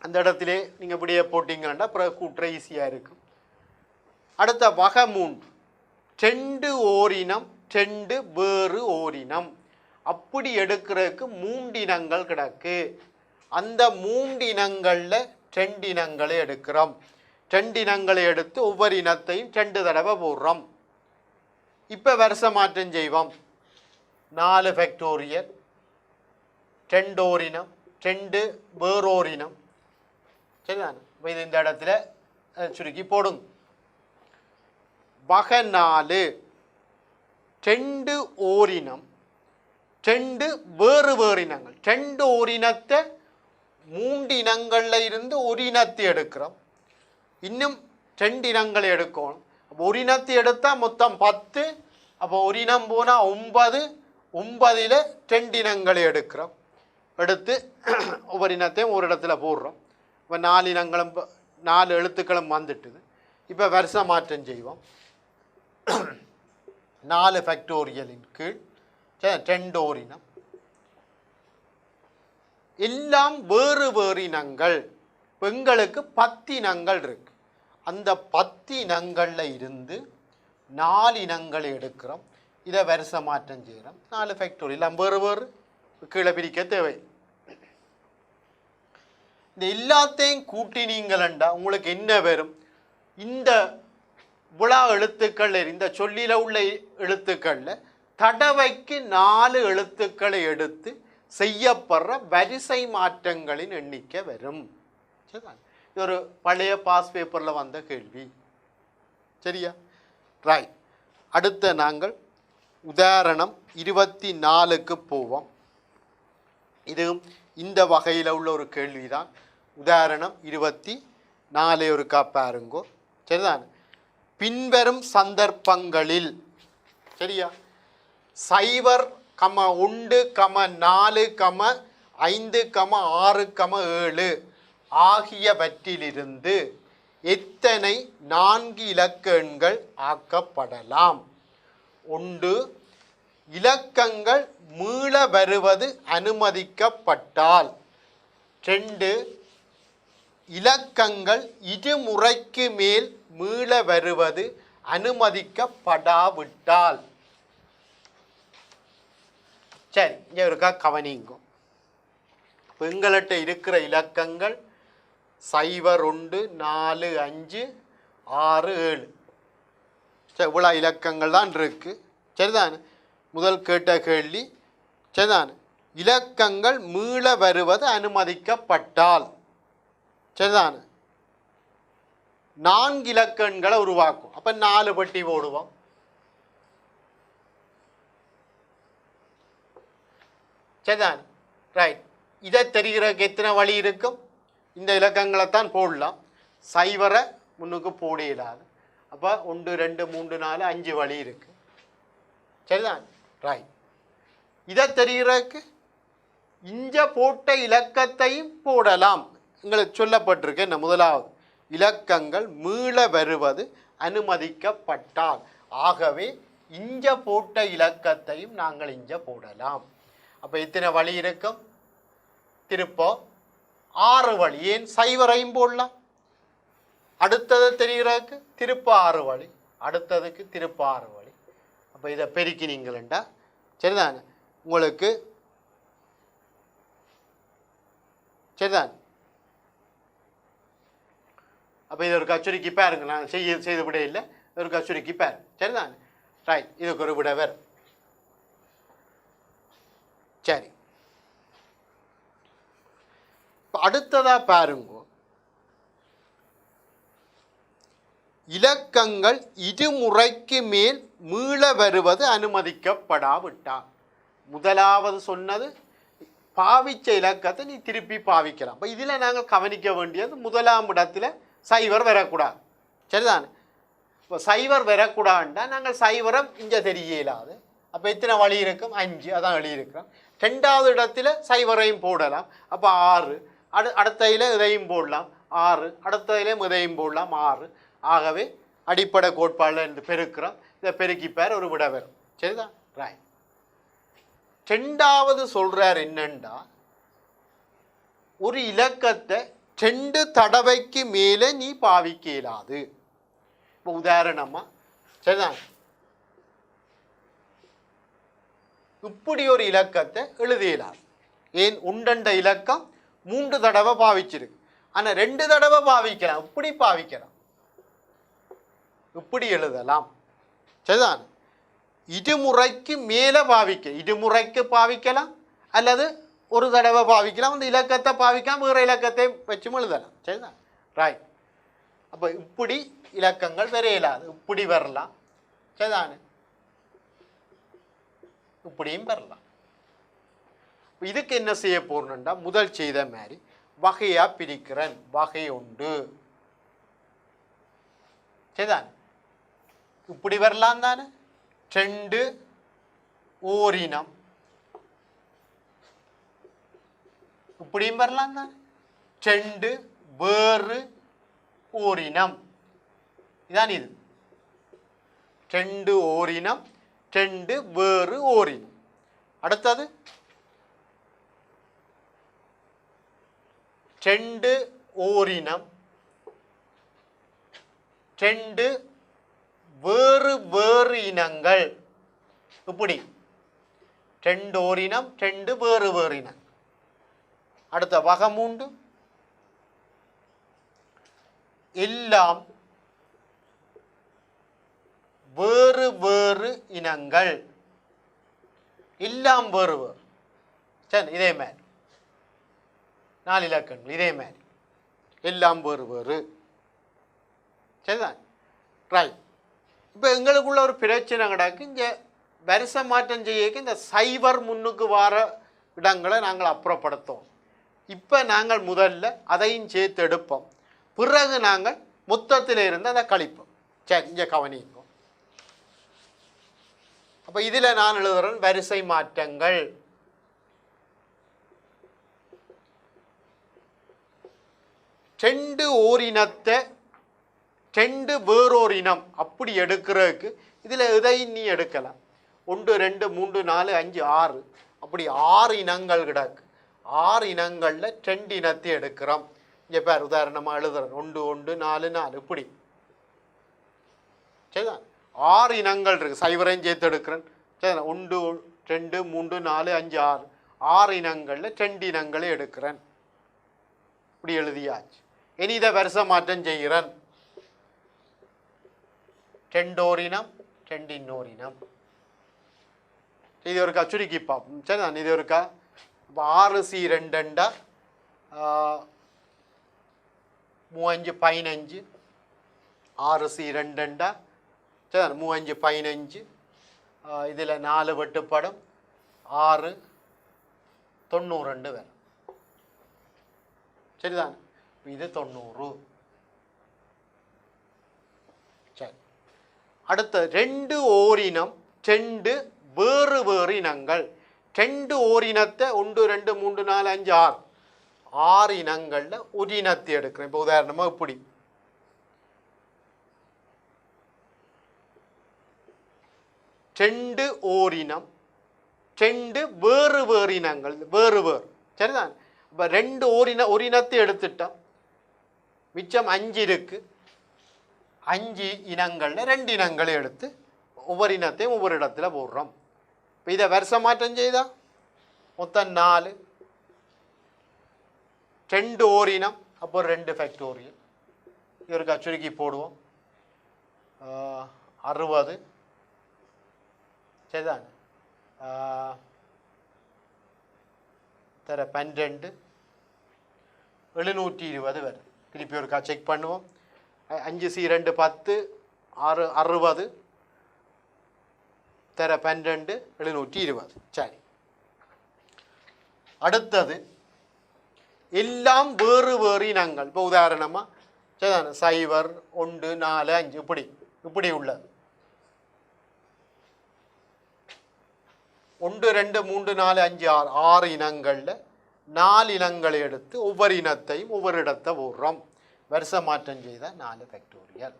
அந்த இடத்துல நீங்கள் இப்படியே போட்டிங்கன்னா அப்புறம் கூட்டுற ஈஸியாக இருக்கும். அடுத்த வகை 3 2 ஓரினம் 2 வேறு ஓரினம். அப்படி எடுக்கிறதுக்கு 3 இனங்கள் கிடக்கு. அந்த 3 இனங்களில் 2 இனங்களை எடுக்கிறோம். 2 இனங்களை எடுத்து ஒவ்வொரு இனத்தையும் 2 தடவை போடுறோம். இப்போ வரிசை மாற்றம் செய்வோம். 4 ஃபேக்டோரியல் 2 ஓரினம் 2 வேறு ஓரினம். சரிதானே, இப்போ இது இந்த இடத்துல சுருக்கி போடுங்க. வகை 4 2 ஓரினம் 2 வேறு வேறு இனங்கள். 2 ஓரினத்தை 3 இனங்களில் இருந்து ஒரு இனத்தை எடுக்கிறோம். இன்னும் 2 இனங்களை எடுக்கணும். அப்போ ஒரு இனத்தை எடுத்தால் மொத்தம் 10. அப்போ ஒரு இனம் போனால் 9. 9ல் 2 இனங்களை எடுக்கிறோம். எடுத்து ஒவ்வொரு இனத்தையும் ஒரு இடத்துல போடுறோம். இப்போ 4 இனங்களும் 4 எழுத்துக்களும் வந்துட்டுது. இப்போ வரிசை மாற்றம் செய்வோம். 4 ஃபேக்டோரியலின் கீழ் 2 ஓரினம் எல்லாம் வேறு வேறு இனங்கள். எங்களுக்கு 10 இனங்கள் இருக்கு. அந்த 10 இனங்கள்ல இருந்து 4 இனங்களை எடுக்கிறோம். இதை வரிசை மாற்றம் செய்கிறோம். 4 ஃபேக்டோரியல் எல்லாம் வேறு வேறு கீழே பிரிக்க தேவை. இந்த எல்லாத்தையும் கூட்டினீங்களா உங்களுக்கு என்ன வரும்? இந்த விழா எழுத்துக்கள், இந்த சொல்லில உள்ள எழுத்துக்கள்ல தடவைக்கு 4 எழுத்துக்களை எடுத்து செய்யப்படுற வரிசை மாற்றங்களின் எண்ணிக்கை வரும். இது ஒரு பழைய பாஸ் பேப்பரில் வந்த கேள்வி. சரியா? ரைட். அடுத்த நாங்கள் உதாரணம் 24க்கு போவோம். இதுவும் இந்த வகையில் உள்ள ஒரு கேள்விதான். உதாரணம் 24 ஒருக்கா பாருங்கோ. சரிதான்? பின்வரும் சந்தர்ப்பங்களில் சரியா 0, 1, 4, 5, 6, 7 ஆகியவற்றிலிருந்து எத்தனை 4 இலக்க எண்கள் ஆக்கப்படலாம்? 1. இலக்கங்கள் மீள வருவது அனுமதிக்கப்பட்டால். 2. இலக்கங்கள் இருமுறைக்கு மேல் மீள வருவது அனுமதிக்கப்படாவிட்டால். சரி, இங்கே இருக்கா கவனிங்கும். எங்கள்கிட்ட இருக்கிற இலக்கங்கள் 0, 1, 4, 5, 6, 7. சரி, இவ்வளோ இலக்கங்கள் தான் இருக்கு. சரிதான்? முதல் கேட்ட கேள்வி சரிதான், இலக்கங்கள் மீள வருவது அனுமதிக்கப்பட்டால். சரிதான்? 4 இலக்கங்களை உருவாக்கும். அப்போ 4 பெட்டி போடுவோம். சரிதான்? ரைட். இதை தெரிகிறதுக்கு எத்தனை வழி இருக்கும்? இந்த இலக்கங்களைத்தான் போடலாம். 0 முன்னுக்கு போட இயலாது. அப்போ 1, 2, 3, 4, 5 வழி இருக்கு. சரிதான்? ரைட். இதை தெரிகிறதுக்கு இஞ்ச போட்ட இலக்கத்தையும் போடலாம். எங்களுக்கு சொல்லப்பட்டிருக்கு என்ன? முதலாவது இலக்கங்கள் மீள வருவது அனுமதிக்கப்பட்டால். ஆகவே இஞ்ச போட்ட இலக்கத்தையும் நாங்கள் இஞ்ச போடலாம். அப்போ எத்தனை வழி இருக்கும்? திருப்போ 6 வழி. ஏன் 0 போடலாம். அடுத்தது தெரிகிறதுக்கு திருப்ப 6 வழி, அடுத்ததுக்கு திருப்ப 6 வழி. அப்போ இதை பெருக்கினீங்களா சரிதான் உங்களுக்கு. சரிதான்? அப்போ இது ஒரு கச்சுரிக்கி பாருங்க. நான் செய்து விட இல்லை, ஒரு கச்சுரிக்கி பாரு. சரிதான்? ரைட். இதுக்கு ஒரு விட வேறு. சரி, அடுத்ததா பாருங்க. இலக்கங்கள் இருமுறைக்கு மேல் மீள வருவது அனுமதிக்கப்படாவிட்டால். முதலாவது சொன்னது பாவிச்ச இலக்கத்தை நீ திருப்பி பாவிக்கலாம். அப்போ இதில் நாங்கள் கவனிக்க வேண்டியது முதலாம் இடத்துல 0 வரக்கூடாது. சரிதானே? இப்போ 0 வரக்கூடாதுன்னா நாங்கள் 0 இங்கே தெரிய இயலாது. அப்போ எத்தனை வழி இருக்கும்? 5. அதான் எழுதியிருக்கிறோம். 2வது இடத்துல 0 போடலாம். அப்போ 6. அடுத்ததில் இதையும் போடலாம் 6. அடுத்ததிலும் இதையும் போடலாம் 6. ஆகவே அடிப்படை கோட்பாடில் இருந்து பெருக்கிறோம். இதை பெருக்கிப்பார் ஒரு விட வரும். சரிதான்? ரைட். 2வது சொல்கிறார் என்னண்டா, ஒரு இலக்கத்தை 2 தடவைக்கு மேலே நீ பாவிக்க இயலாது. இப்போ உதாரணமா சரிதான், இப்படி ஒரு இலக்கத்தை எழுதியலாது. ஏன்? உண்டண்ட இலக்கம் 3 தடவை பாவிச்சிருக்கு. ஆனால் 2 தடவை பாவிக்கலாம். இப்படி பாவிக்கலாம், இப்படி எழுதலாம். சரிதான்? இருமுறைக்கு மேலே பாவிக்க, இருமுறைக்கு பாவிக்கலாம் அல்லது ஒரு தடவை பாவிக்கலாம். அந்த இலக்கத்தை பாவிக்காம வேறு இலக்கத்தை வச்சும் எழுதலாம். சரிதான்? ரைட். அப்போ இப்படி இலக்கங்கள் வரையலாது. இப்படி வரலாம். சரிதானே? இப்படியும் வரலாம். இதுக்கு என்ன செய்ய போறோம்னா, முதல் செய்த மாதிரி வகையா பிரிக்கிறேன். வகை உண்டு. சரிதான்? இப்படி வரலாம் தானே? 2 ஓரினம். இப்படியும் வரலாம் தானே? 2 வேறு ஓரினம். இதான் இது. ரெண்டு ஓரினம் ரெண்டு வேறு ஓரினம். அடுத்தது ரெண்டு ஓரினம் ரெண்டு வேறு வேறு இனங்கள். இப்படி ரெண்டு ஓரினம் ரெண்டு வேறு வேறு இனம். அடுத்த வகை 3 எல்லாம் வேறு வேறு இனங்கள். எல்லாம் வேறு வேறு. சரி, இதே மாதிரி 4 இலக்கங்கள் இதே மாதிரி எல்லாம் வேறு வேறு. சரிதான், ரைட். இப்போ எங்களுக்குள்ள ஒரு பிரச்சனை கிடக்கு. இங்கே வரிசை மாற்றம் செய்ய இந்த சைவர் முன்னுக்கு வர இடங்களை நாங்கள் அப்புறப்படுத்தோம். இப்போ நாங்கள் முதல்ல அதையும் சேர்த்து எடுப்போம். பிறகு நாங்கள் மொத்தத்தில் இருந்து அதை கழிப்போம். சரி, இங்கே கவனிப்போம். அப்போ இதில் நான் எழுதுகிறேன் வரிசை மாற்றங்கள். ரெண்டு ஓரினத்தை ரெண்டு வேறோரினம் அப்படி எடுக்கிறதுக்கு இதில் எதையும் நீ எடுக்கலாம். 1 2 3 4 5 6 அப்படி 6 இனங்கள் கிடக்கு. 6 இனங்களில் 2 இனத்தை எடுக்கிறோம். இங்கே பேர் உதாரணமாக எழுதுறேன் 1 1 4 4 இப்படி. சரிதான், 6 இனங்கள் இருக்குது. சைவரையும் சேர்த்து எடுக்கிறேன். சரிதான், 1 2 3 4 5 6 6 இனங்களில் 2 இனங்களை எடுக்கிறேன். இப்படி எழுதியாச்சு. இனி இதை வரிசை மாற்றம் செய்கிறேன். 2 ஓரினம் 2 இன்னோரினம். இது ஒருக்கா சுருக்கி பார்ப்போம். சரிதான், இது ஒருக்கா. இப்போ 6C 2 3 5 15. 6C 2 சரிதான் 3 5 15. இதில் 4 வெட்டுப்படும் 6 92 வரும். சரிதான், இது 90. சரி, அடுத்த 2 ஓரினம் 2 வேறு வேறு இனங்கள். 2 ஓரினத்தை 1 2 3 4 5 6 6 இனங்களில் ஒரு இனத்தை எடுக்கிறேன். இப்போ உதாரணமாக இப்படி 2 ஓரினம் 2 வேறு வேறு இனங்கள். வேறு வேறு. சரிதான், இப்போ 2 ஒரு இனத்தை எடுத்துட்டோம். மிச்சம் 5 இருக்கு. 5 இனங்களில் 2 இனங்களை எடுத்து ஒவ்வொரு இனத்தையும் ஒவ்வொரு இடத்துல போடுறோம். இப்போ இதை வரிசை மாற்றம் செய்தா மொத்தம் 4. 2 ஓரினம் அப்போ 2 ஃபேக்டோரியல். இதற்கு சுருக்கி போடுவோம் 60. சரிதான், தர 12 720 வருது. திருப்பி ஒருக்கா செக் பண்ணுவோம். 5C 2 10 6 60 தர 12 720. சரி, அடுத்தது எல்லாம் வேறு வேறு இனங்கள். இப்போ உதாரணமாக சரிதான 0 1 4 5 இப்படி இப்படி உள்ளது. 1 2 3 4 5 6 6 இனங்களில் 4 இனங்களை எடுத்து ஒவ்வொரு இனத்தையும் ஒவ்வொரு இடத்தை போடுறோம். வரிசை மாற்றம் செய்தால் 4 ஃபேக்டோரியல்.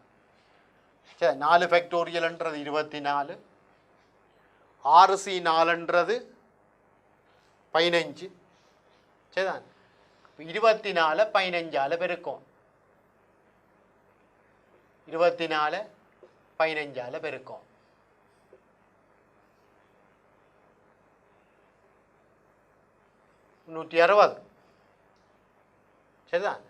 சரி, 4 ஃபேக்டோரியல்ன்றது 24. 6C 4ன்றது 15. சரிதான், 24 15ஆல் பெருக்கும். 24 15ஆல் பெருக்கும். 360. சரிதான்,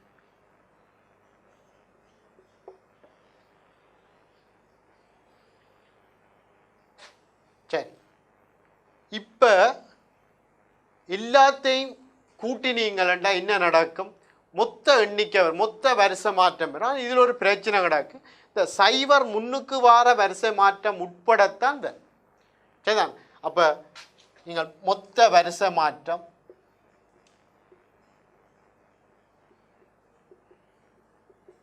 சரி. இப்போ எல்லாத்தையும் கூட்டினீங்களா என்ன நடக்கும்? மொத்த எண்ணிக்கை மொத்த வரிசை மாற்றம் பெறும். இதில் ஒரு பிரச்சனை கிடக்கு. இந்த 0 முன்னுக்கு வார வரிசை மாற்றம் உட்படத்தான் இந்த. சரிதான், அப்போ நீங்கள் மொத்த வரிசை மாற்றம்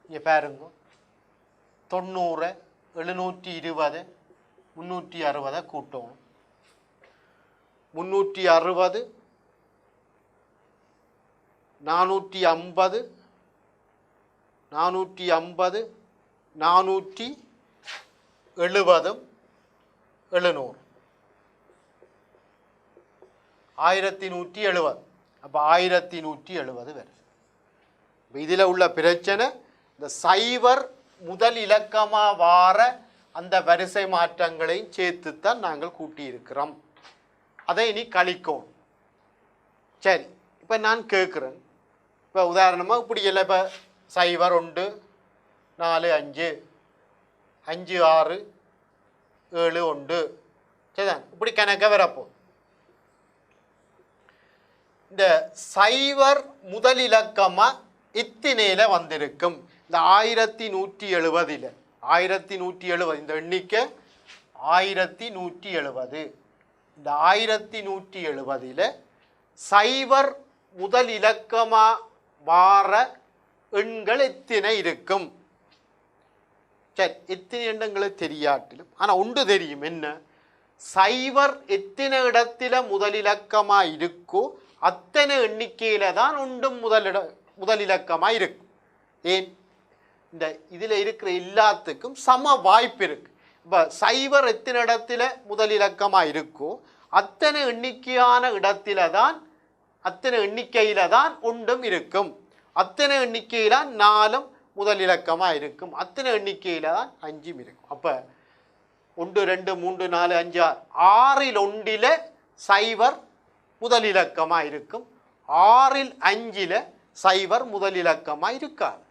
இங்கே பாருங்க 90 720 360 கூட்டணும். 360 450 450 400 70 700 1170. அப்போ 1170 வருது. இதில் உள்ள பிரச்சனை இந்த சைவர் முதல் இலக்கமாக வார அந்த வரிசை மாற்றங்களையும் சேர்த்துத்தான் நாங்கள் கூட்டியிருக்கிறோம். அதை இனி கழிக்கும். சரி, இப்போ நான் கேட்குறேன், இப்போ உதாரணமாக இப்படி இல்லை, இப்போ 0 1 4 5 5 6 7 1 சரிதான், இப்படி கணக்க வரப்போ இந்த சைவர் முதல் இலக்கமாக இத்தினையில் வந்திருக்கும். இந்த 1170 1170 இந்த எண்ணிக்கை 1170. இந்த 1170 சைவர் முதல் இலக்கமாக வார எண்கள் எத்தனை இருக்கும்? சரி, எத்தனை எண்ணங்களுக்கு தெரியாட்டிலும் ஆனால் ஒன்று தெரியும், என்ன? சைவர் எத்தனை இடத்துல முதல் இலக்கமாக இருக்கோ அத்தனை எண்ணிக்கையில் தான் ஒன்றும் முதல் இலக்கமாக இருக்கும். ஏன்? இந்த இதில் இருக்கிற எல்லாத்துக்கும் சம வாய்ப்பு இருக்கு. இப்போ சைவர் எத்தனை இடத்துல முதல் இலக்கமாக இருக்கோ அத்தனை எண்ணிக்கையான இடத்துல தான் அத்தனை எண்ணிக்கையில் தான் ஒன்றும் இருக்கும். அத்தனை எண்ணிக்கையில் 4 முதல் இலக்கமாக இருக்கும். அத்தனை எண்ணிக்கையில் தான் 5 இருக்கும். அப்போ 1 2 3 4 5 6 6 1 சைவர் முதல் இலக்கமாக இருக்கும். 6 5 சைவர் முதல் இலக்கமாக இருக்காது.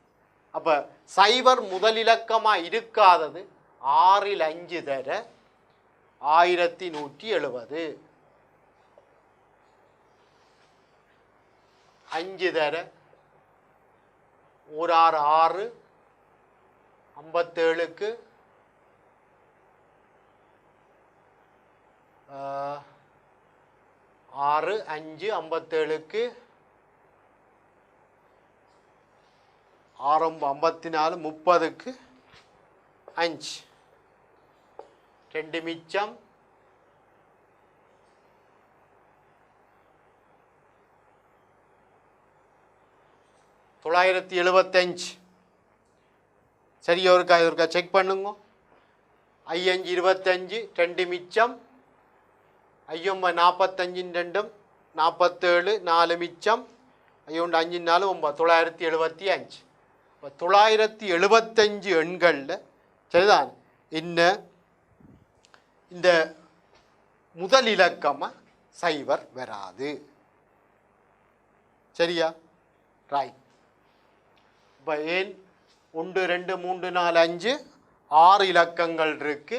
அப்போ சைவர் முதல் இலக்கமாக இருக்காதது 6 5 தர 1170. 5 தர 1 6 57க்கு 6 5 57க்கு 6 54 30க்கு 5 2 மிச்சம் 975. சரியா இருக்கா செக் பண்ணுங்க. 5 25 2 மிச்சம் 5 45 2 47 4 மிச்சம் 5 5 4 9 975. 975 எண்களில் சரிதான் என்ன இந்த முதல் இலக்கமாக சைவர் வராது. சரியா? ரைட். இப்போ ஏன் 1 2 3 4 5 6 இலக்கங்கள் இருக்கு.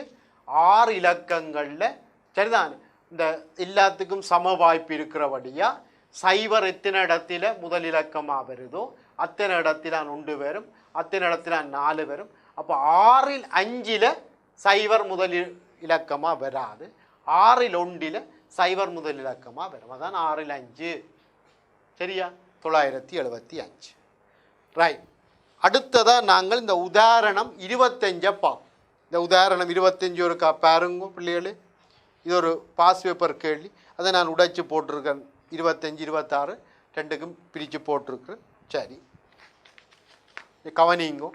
6 இலக்கங்களில் சரிதான் இந்த எல்லாத்துக்கும் சம வாய்ப்பு இருக்கிறபடியா சைவர் எத்தனை இடத்துல முதல் இலக்கமாக வருதோ அத்தனை இடத்துல 1 வரும், அத்தனை இடத்துல 4 வரும். அப்போ 6 5 சைவர் முதல் இலக்கமாக வராது. 6 1 சைவர் முதல் இலக்கமாக வரும். அதான் 6 5. சரியா? 975. ரைட். அடுத்ததாக நாங்கள் இந்த உதாரணம் 25 பார்ப்போம். இந்த உதாரணம் 25 ஒரு பாருங்க பிள்ளைகளே. இது ஒரு பாஸ் பேப்பர் கேள்வி. அதை நான் உடைச்சு போட்டிருக்கேன். 25 26 ரெண்டுக்கும் பிரித்து போட்டிருக்கிறேன். சரி, கவனிங்கோ.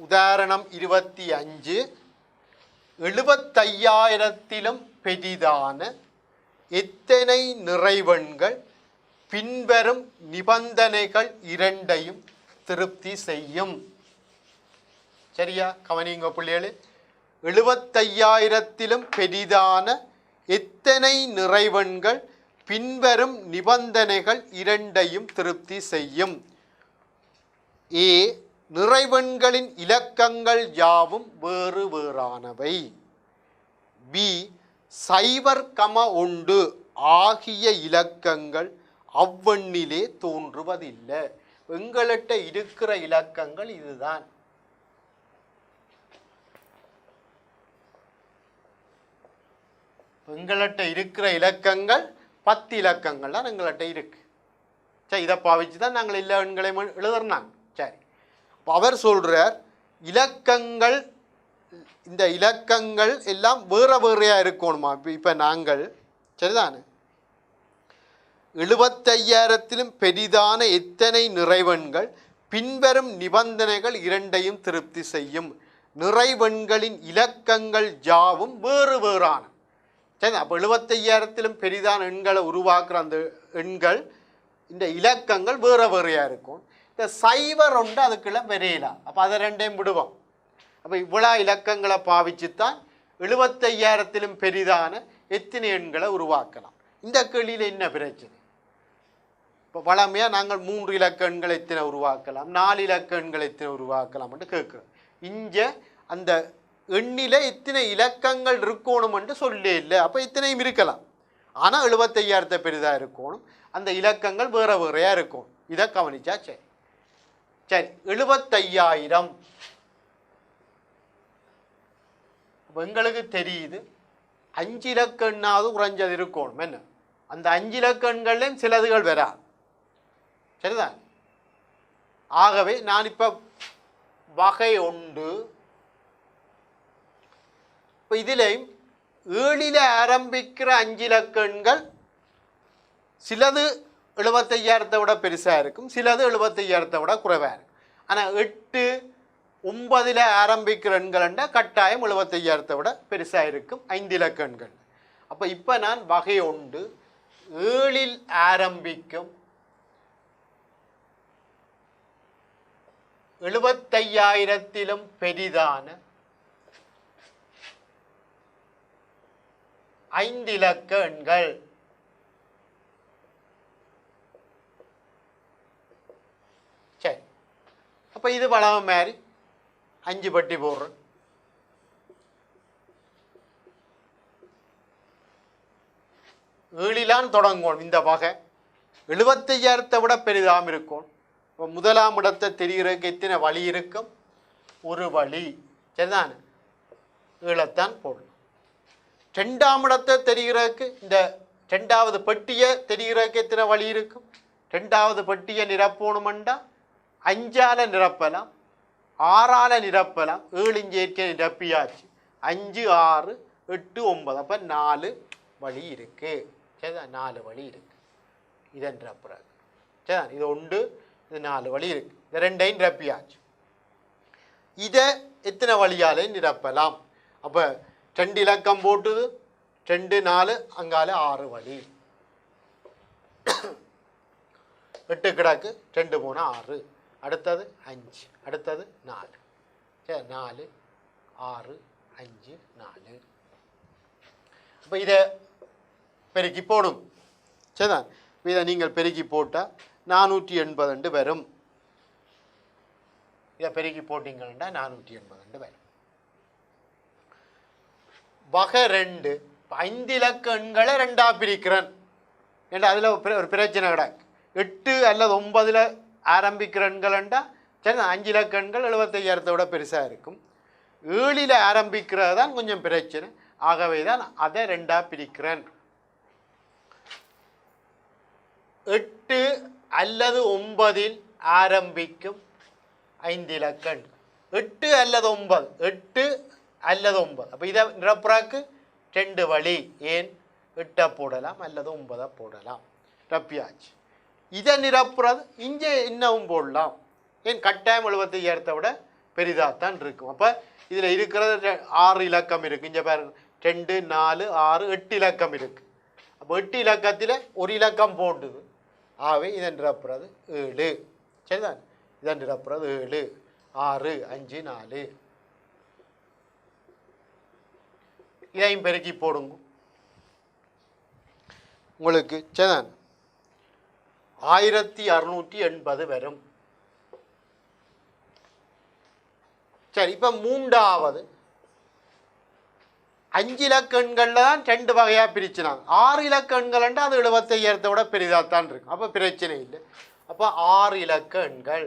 உதாரணம் 25. 75,000 பெரிதான எத்தனை நிறைவெண்கள் பின்வரும் நிபந்தனைகள் இரண்டையும் திருப்தி செய்யும்? சரியா? கவனிங்க பிள்ளைகளே. 75,000 பெரிதான எத்தனை நிறைவெண்கள் பின்வரும் நிபந்தனைகள் இரண்டையும் திருப்தி செய்யும்? ஏ, நிறைவெண்களின் இலக்கங்கள் யாவும் வேறு வேறானவை. பி, 0, 1 ஆகிய இலக்கங்கள் அவ்வெண்ணிலே தோன்றுவதில்லை. எங்கள்கிட்ட இருக்கிற இலக்கங்கள் இதுதான். எங்கள்கிட்ட இருக்கிற இலக்கங்கள் 10 இலக்கங்கள் தான் எங்கள்கிட்ட இருக்கு. சரி, இதை பாவிச்சு தான் நாங்கள் எல்லா எண்களையும் எழுதுறாங்க. சரி, அவர் சொல்றார் இலக்கங்கள் இந்த இலக்கங்கள் எல்லாம் வேற வேறையா இருக்கணுமா? இப்போ நாங்கள் சரிதானே 75,000 பெரிதான எத்தனை நிறைவெண்கள் பின்வரும் நிபந்தனைகள் இரண்டையும் திருப்தி செய்யும்? நிறைவெண்களின் இலக்கங்கள் யாவும் வேறு வேறான. சரி, அப்போ 75,000லும் பெரிதான எண்களை உருவாக்குற அந்த எண்கள் இந்த இலக்கங்கள் வேறு வேறையாக இருக்கும். இந்த சைவர் ஒன்று அதுக்குள்ள வரையலாம். அப்போ அதை ரெண்டையும் விடுவோம். அப்போ இவ்வளோ இலக்கங்களை பாவிச்சுத்தான் 75,000லும் பெரிதான எத்தனை எண்களை உருவாக்கலாம். இந்த கேள்வியில் என்ன பிரச்சனை? இப்போ வளமையாக நாங்கள் 3 இலக்க எண்களை எத்தனை உருவாக்கலாம், 4 இலக்க எண்களை எத்தனை உருவாக்கலாம்னு கேட்குறோம். இங்கே அந்த எண்ணில் இத்தனை இலக்கங்கள் இருக்கணும்னு சொல்லி இல்லை. அப்போ இத்தனையும் இருக்கலாம். ஆனால் 75,000 பெரிதாக இருக்கணும். அந்த இலக்கங்கள் வேறு வேறையாக இருக்கும். இதை கவனிச்சா சரி. சரி, 75,000 எங்களுக்கு தெரியுது 5 இலக்க எண்ணாவது குறைஞ்சது இருக்கணும். என்ன அந்த 5 இலக்க எண்கள்லையும் சிலதுகள் வராது. சரிதான். ஆகவே நான் இப்போ வகை 1 இப்போ இதிலையும் 7ல் ஆரம்பிக்கிற 5 இலக்க எண்கள் சிலது 75,000 விட பெருசாக இருக்கும், சிலது 75,000 விட குறைவாக இருக்கும். ஆனால் 8, 9ல் ஆரம்பிக்கிற எண்கள்ண்டா கட்டாயம் 75,000 விட பெருசாக இருக்கும் 5 இலக்க எண்கள். அப்போ இப்போ நான் வகை 1 7ல் ஆரம்பிக்கும் 75,000லும் பெரிதான 5 இலக்க எண்கள். சரி, அப்போ இது வளவு மாதிரி 5 பட்டி போடுறேன். 7லான் தொடங்கணும். இந்த வகை 75,000 விட பெரிதாம் இருக்கும். இப்போ முதலாம் இடத்தை தெரிகிறதுக்கு எத்தனை வழி இருக்கும்? ஒரு வழி. சரிதானே, 7 போடணும். 2ஆம் இடத்தை தெரிகிறதுக்கு இந்த 2வது பெட்டியை தெரிகிறதுக்கு எத்தனை வழி இருக்கும்? 2வது பெட்டியை நிரப்பணுமெண்டா 5ஆல் நிரப்பலாம், 6ஆல் நிரப்பலாம். 7 இங்கே நிரப்பியாச்சு. 5, 6, 8, 9. அப்போ 4 வழி இருக்குது. சரிதான், 4 வழி இருக்குது. இதை நிரப்புறாரு. சரிதான், இது 1, இது 4 வழி இருக்குது. இது 2ஐயும் நிரப்பியாச்சு. இதை எத்தனை வழியாலே நிரப்பலாம்? அப்போ 2 இலக்கம் போட்டுது, 2, 4, அங்கால 6 வழி. 8 கிடக்கு, 2 3 6, அடுத்தது 5, அடுத்தது 4. சரி, 4, 6, 5, 4. அப்போ இதை பெருக்கி போடும். சரிதான், இதை நீங்கள் பெருக்கி போட்டால் 480 வரும். இதை பெருக்கி போட்டிங்கன்னா 480 வரும். வகை 2 5 இலக்க எண்களை 2ஆக பிரிக்கிறேன். ஏன்னா அதில் ஒரு பிரச்சனை கிடக்கு. 8 அல்லது 9ல் ஆரம்பிக்கிற எண்கள்ண்டா சரி, 5 இலக்க எண்கள் 75,000 விட பெருசாக இருக்கும். 7ல் ஆரம்பிக்கிறது தான் கொஞ்சம் பிரச்சனை. ஆகவே தான் அதை 2ஆக பிரிக்கிறேன். 8 அல்லது 9ல் ஆரம்பிக்கும் 5 இலக்க எண். 8 அல்லது 9, 8 அல்லது 9. அப்போ இதை நிரப்புறாக்கு 2 வழி. ஏன் 8 போடலாம் அல்லது 9 போடலாம். ரப்பியாச்சு. இதை நிரப்புறது இங்கே இன்னமும் போடலாம். ஏன் கட்டாயம் 75,000 விட பெரிதாகத்தான் இருக்கும். அப்போ இதில் இருக்கிறது 6 இலக்கம் இருக்குது. இங்கே பாருங்க, 2, 4, 6, 8 இலக்கம் இருக்குது. அப்போ 8 இலக்கத்தில் ஒரு இலக்கம் போட்டுது. ஆகவே இதை நிரப்புறது 7. சரிதான், இதை நிரப்புறது 7, 6, 5, 4. இதையும் பெருக்கி போடுங்க. உங்களுக்கு சரிதான் 1680 வரும். சரி, இப்போ 3வது 5 இலக்க எண்களில் தான் 2 வகையாக பிரிச்சுனாங்க. 6 இலக்க எண்கள்ண்டா அது 75,000 விட பெரிதாகத்தான் இருக்கும். அப்போ பிரச்சனை இல்லை. அப்போ 6 இலக்க எண்கள்.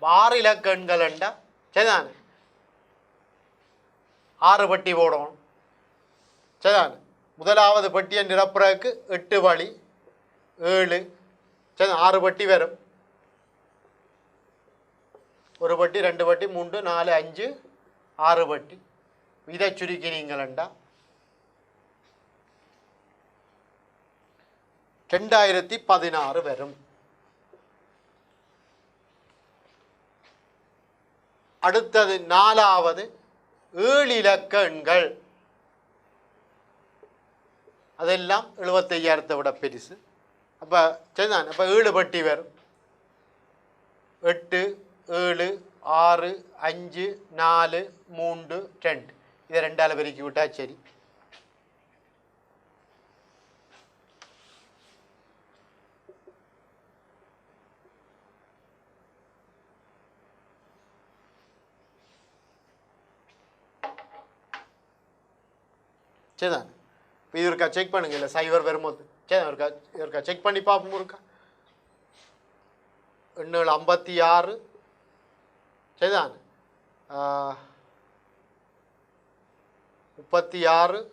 6 இலக்க எண்கள்ண்டா சரிதானே, 6 பட்டி போடணும். சரிதானே, முதலாவது பட்டியை நிரப்புறதுக்கு 8 வழி, 7. சரி, 6 பட்டி வரும். ஒரு பட்டி, 2 பட்டி, 3, 4, 5, 6 பட்டி. இதை சுருக்கினீங்களா 2016 வரும். அடுத்தது 4வது 7 இலக்க எண்கள். அதெல்லாம் 75,000 விட பெருசு. அப்போ சரிதான். அப்போ 7 பட்டி வரும். 8 7 6 5 4 3 2. இதை 2ஆல் பெருக்கி விட்டா சரி. சரிதான். இப்போ இது இருக்கா செக் பண்ணுங்க. இல்லை சைவர் வரும்போது சரி இருக்கா செக் பண்ணி பார்ப்போம். இருக்கா 8 56 சரிதான். 36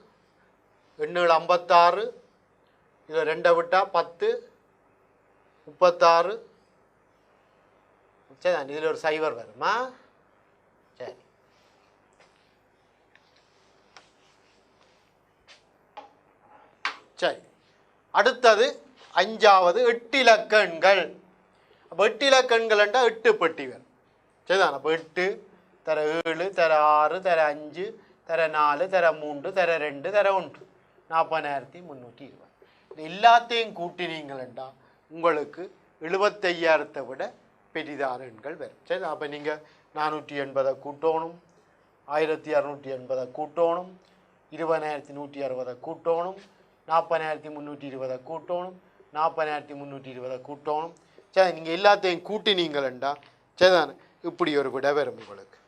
8 56 இதில் 2 விட்டா 10 36 சரிதான். இதில் ஒரு சைவர் வருமா? சரி சரி. அடுத்தது 5வது 8 இலக்க எண்கள். அப்போ 8 இலக்க எண்கள் என்றால் 8 பெட்டி வரும். சரிதான். அப்போ 8 தர 7 தர 6 தர 5 தர 4 தர 3 தர 2 தர 1 40,320. இது எல்லாத்தையும் கூட்டினீங்கள் என்றால் உங்களுக்கு 75,000 விட பெரிதான எண்கள் வரும். சரி. அப்போ நீங்கள் 480 கூட்டணும், 1680 கூட்டணும், 20,160 கூட்டணும், 40,320 கூட்டணும், 40,320 கூட்டணும். சரி. நீங்கள் எல்லாத்தையும் கூட்டினீங்களா சரிதானே இப்படி ஒரு விட வரும் உங்களுக்கு.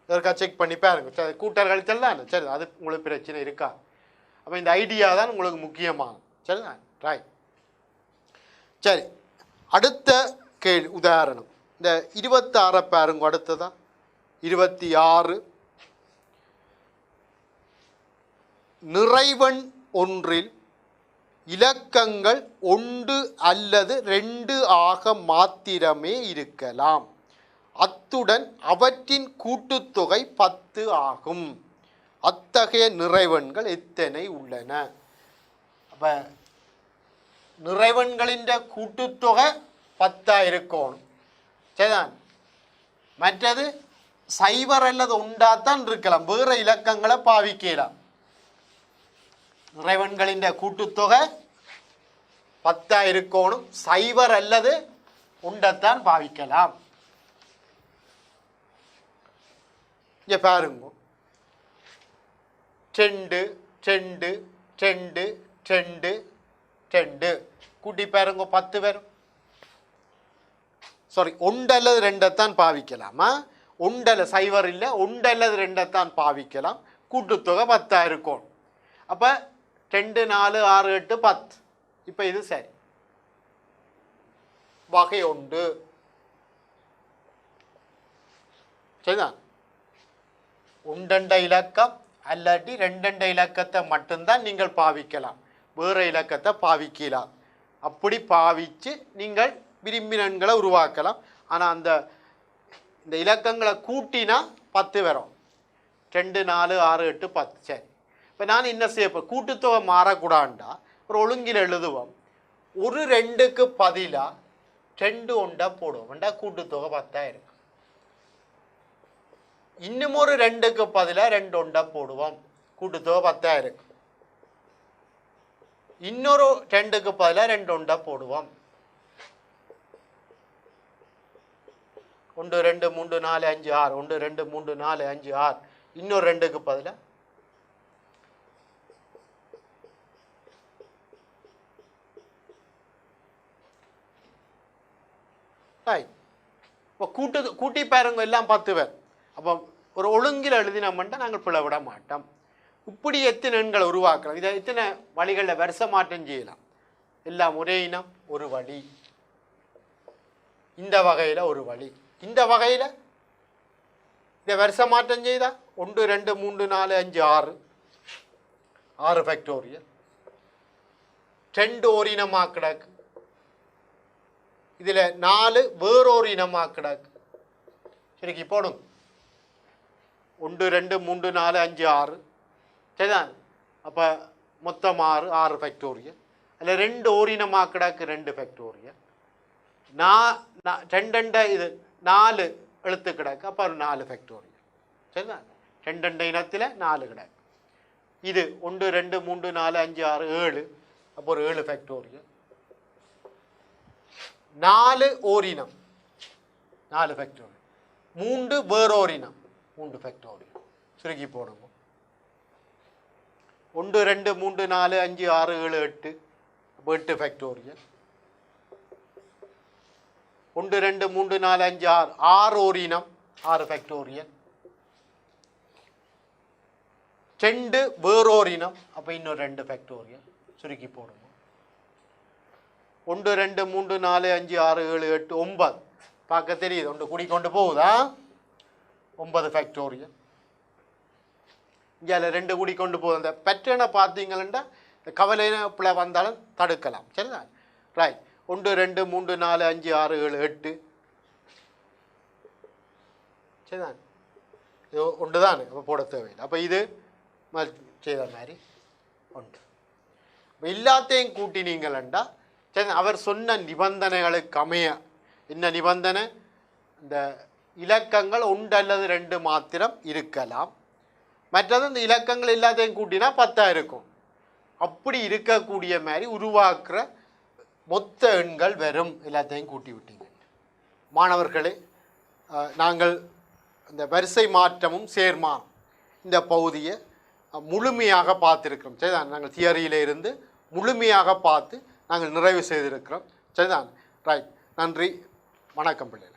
இதற்கா செக் பண்ணி பாருங்க. சரி கூட்டல் கழித்தல் தானே. சரி அது உங்களுக்கு பிரச்சனை இருக்கா? அப்போ இந்த ஐடியா தான் உங்களுக்கு முக்கியமானது. சரிதான். ரைட். சரி அடுத்த கேள்வி உதாரணம். இந்த 26 பாருங்க. அடுத்ததான் 26 நிறைவெண் ஒன்றில் இலக்கங்கள் 1 அல்லது 2 ஆக மாத்திரமே இருக்கலாம். அத்துடன் அவற்றின் கூட்டுத்தொகை 10 ஆகும். அத்தகைய நிறைவெண்கள் எத்தனை உள்ளன? அப்போ நிறைவெண்களின் கூட்டுத்தொகை 10 இருக்கணும். சரிதான். மற்றது சைவர் அல்லது உண்டாத்தான் இருக்கலாம். வேறு இலக்கங்களை பாவிக்கலாம். நிறைவெண்களின் கூட்டுத்தொகை 10 இருக்கணும். சைவர் அல்லது உண்டத்தான் பாவிக்கலாம். இங்கே பாருங்க 2 2 2 2 2 கூட்டி பாருங்க 10 வரும். சாரி 1 அல்லது 2 பாவிக்கலாமா? 1 சைவர் இல்லை 1 அல்லது 2 பாவிக்கலாம். கூட்டுத்தொகை 10 இருக்கும். அப்போ 2 4 6 8 10. இப்போ இது சரி. வகை 1 சரிதான். 1 இலக்கம் அல்லாட்டி 2 இலக்கத்தை மட்டும்தான் நீங்கள் பாவிக்கலாம். வேறு இலக்கத்தை பாவிக்கலாம். அப்படி பாவித்து நீங்கள் விரும்பின எண்களை உருவாக்கலாம். ஆனால் இந்த இலக்கங்களை கூட்டினா 10 வரும். 2 4 6 8 10. சரி. இப்போ நான் என்ன செய்யப்போ கூட்டுத்தொகை மாறக்கூடாண்டா ஒரு ஒழுங்கில் எழுதுவோம். ஒரு 2க்கு பதிலாக 2 ஒன்றா போடுவோம். வேண்டா கூட்டுத்தொகை 10 இருக்கும். இன்னும் ஒரு 2க்கு பதிலாக 2 ஒன்றா போடுவோம். கூட்டுத்தொகை 10 இருக்கும். இன்னொரு 2க்கு பதிலாக 2 ஒன்றா போடுவோம். 1 2 3 4 5 6 1 2 3 4 5 6 இன்னொரு 2க்கு பதிலாக இப்போ கூட்டி பாருங்க எல்லாம் 10 பேர். அப்போ ஒரு ஒழுங்கில் எழுதினோம்னா நாங்கள் பிளவிட மாட்டோம். இப்படி எத்தனை எண்களை உருவாக்கலாம். இதை எத்தனை வழிகளில் வருஷ மாற்றம் செய்யலாம். எல்லாம் ஒரே இனம் ஒரு வழி. இந்த வகையில் ஒரு வழி. இந்த வகையில் இதை வருஷ மாற்றம் செய்தா 1 2 3 4 5 6 6 ஃபேக்டோரியல் 2 ஒரு இனமாக கிடக்கு. இதில் 4 வேறொரு இனமாக கிடக்கு. சரிக்கு போடுங்க. 1 2 3 4 5 6 சரிதான். அப்போ மொத்தம் 6 6 ஃபேக்டோரியல். அதில் 2 ஓரினமாக கிடக்கு 2 ஃபேக்டோரியல். ரெண்டண்ட இது 4 எழுத்து கிடக்கு, அப்போ ஒரு 4 ஃபேக்டோரியல். சரிதான், ரெண்டண்ட இனத்தில் 4 கிடக்கு. இது 1 2 3 4 5 6 7, அப்போ ஒரு 7 ஃபேக்டோரியல். 4 ஓரினம் 4 ஃபேக்டோரியல். 3 வேறோரினம் 3 ஃபேக்டோரியல். சுருக்கி போடுங்க. 1 2 3 4 5 6 7 8, அப்போ 8 ஃபேக்டோரியல். 1 2 3 4 5 6 6 ஓரினம் 6 ஃபேக்டோரியல். 2 வேறோரினம், அப்போ இன்னொரு 2 ஃபேக்டோரியல். சுருக்கி போடுங்க. 1 2 3 4 5 6 7 8 9, பார்க்க தெரியுது, 1 கூடிக்கொண்டு போகுதா, 9 ஃபேக்டோரியல். இங்கே 2 கூடிக்கொண்டு போகுது. அந்த பேட்டர்னை பார்த்தீங்கன்னா இந்த கவலையில வந்தாலும் தடுக்கலாம். சரிதான், ரைட். 1 2 3 4 5 6 7 8, சரிதான், இது ஒன்று தான், அப்போ போட தேவையில்லை. அப்போ இது செய்த மாதிரி உண்டு. இப்போ எல்லாத்தையும் கூட்டினீங்களா, சரி, அவர் சொன்ன நிபந்தனைகளுக்கு அமைய, என்ன நிபந்தனை, இந்த இலக்கங்கள் 1 அல்லது 2 மாத்திரம் இருக்கலாம், மற்றது இந்த இலக்கங்கள் எல்லாத்தையும் கூட்டினா 10 இருக்கும். அப்படி இருக்கக்கூடிய மாதிரி உருவாக்குற மொத்த எண்கள் வரும். எல்லாத்தையும் கூட்டி விட்டீங்க. மாணவர்களே, நாங்கள் இந்த வரிசை மாற்றமும் சேர்மானம் இந்த பகுதியை முழுமையாக பார்த்துருக்கிறோம். சரிதான், நாங்கள் தியரியில இருந்து முழுமையாக பார்த்து நாங்கள் நிறைவு செய்திருக்கிறோம். சரிதான், ரைட். நன்றி, வணக்கம் பிள்ளைகள்.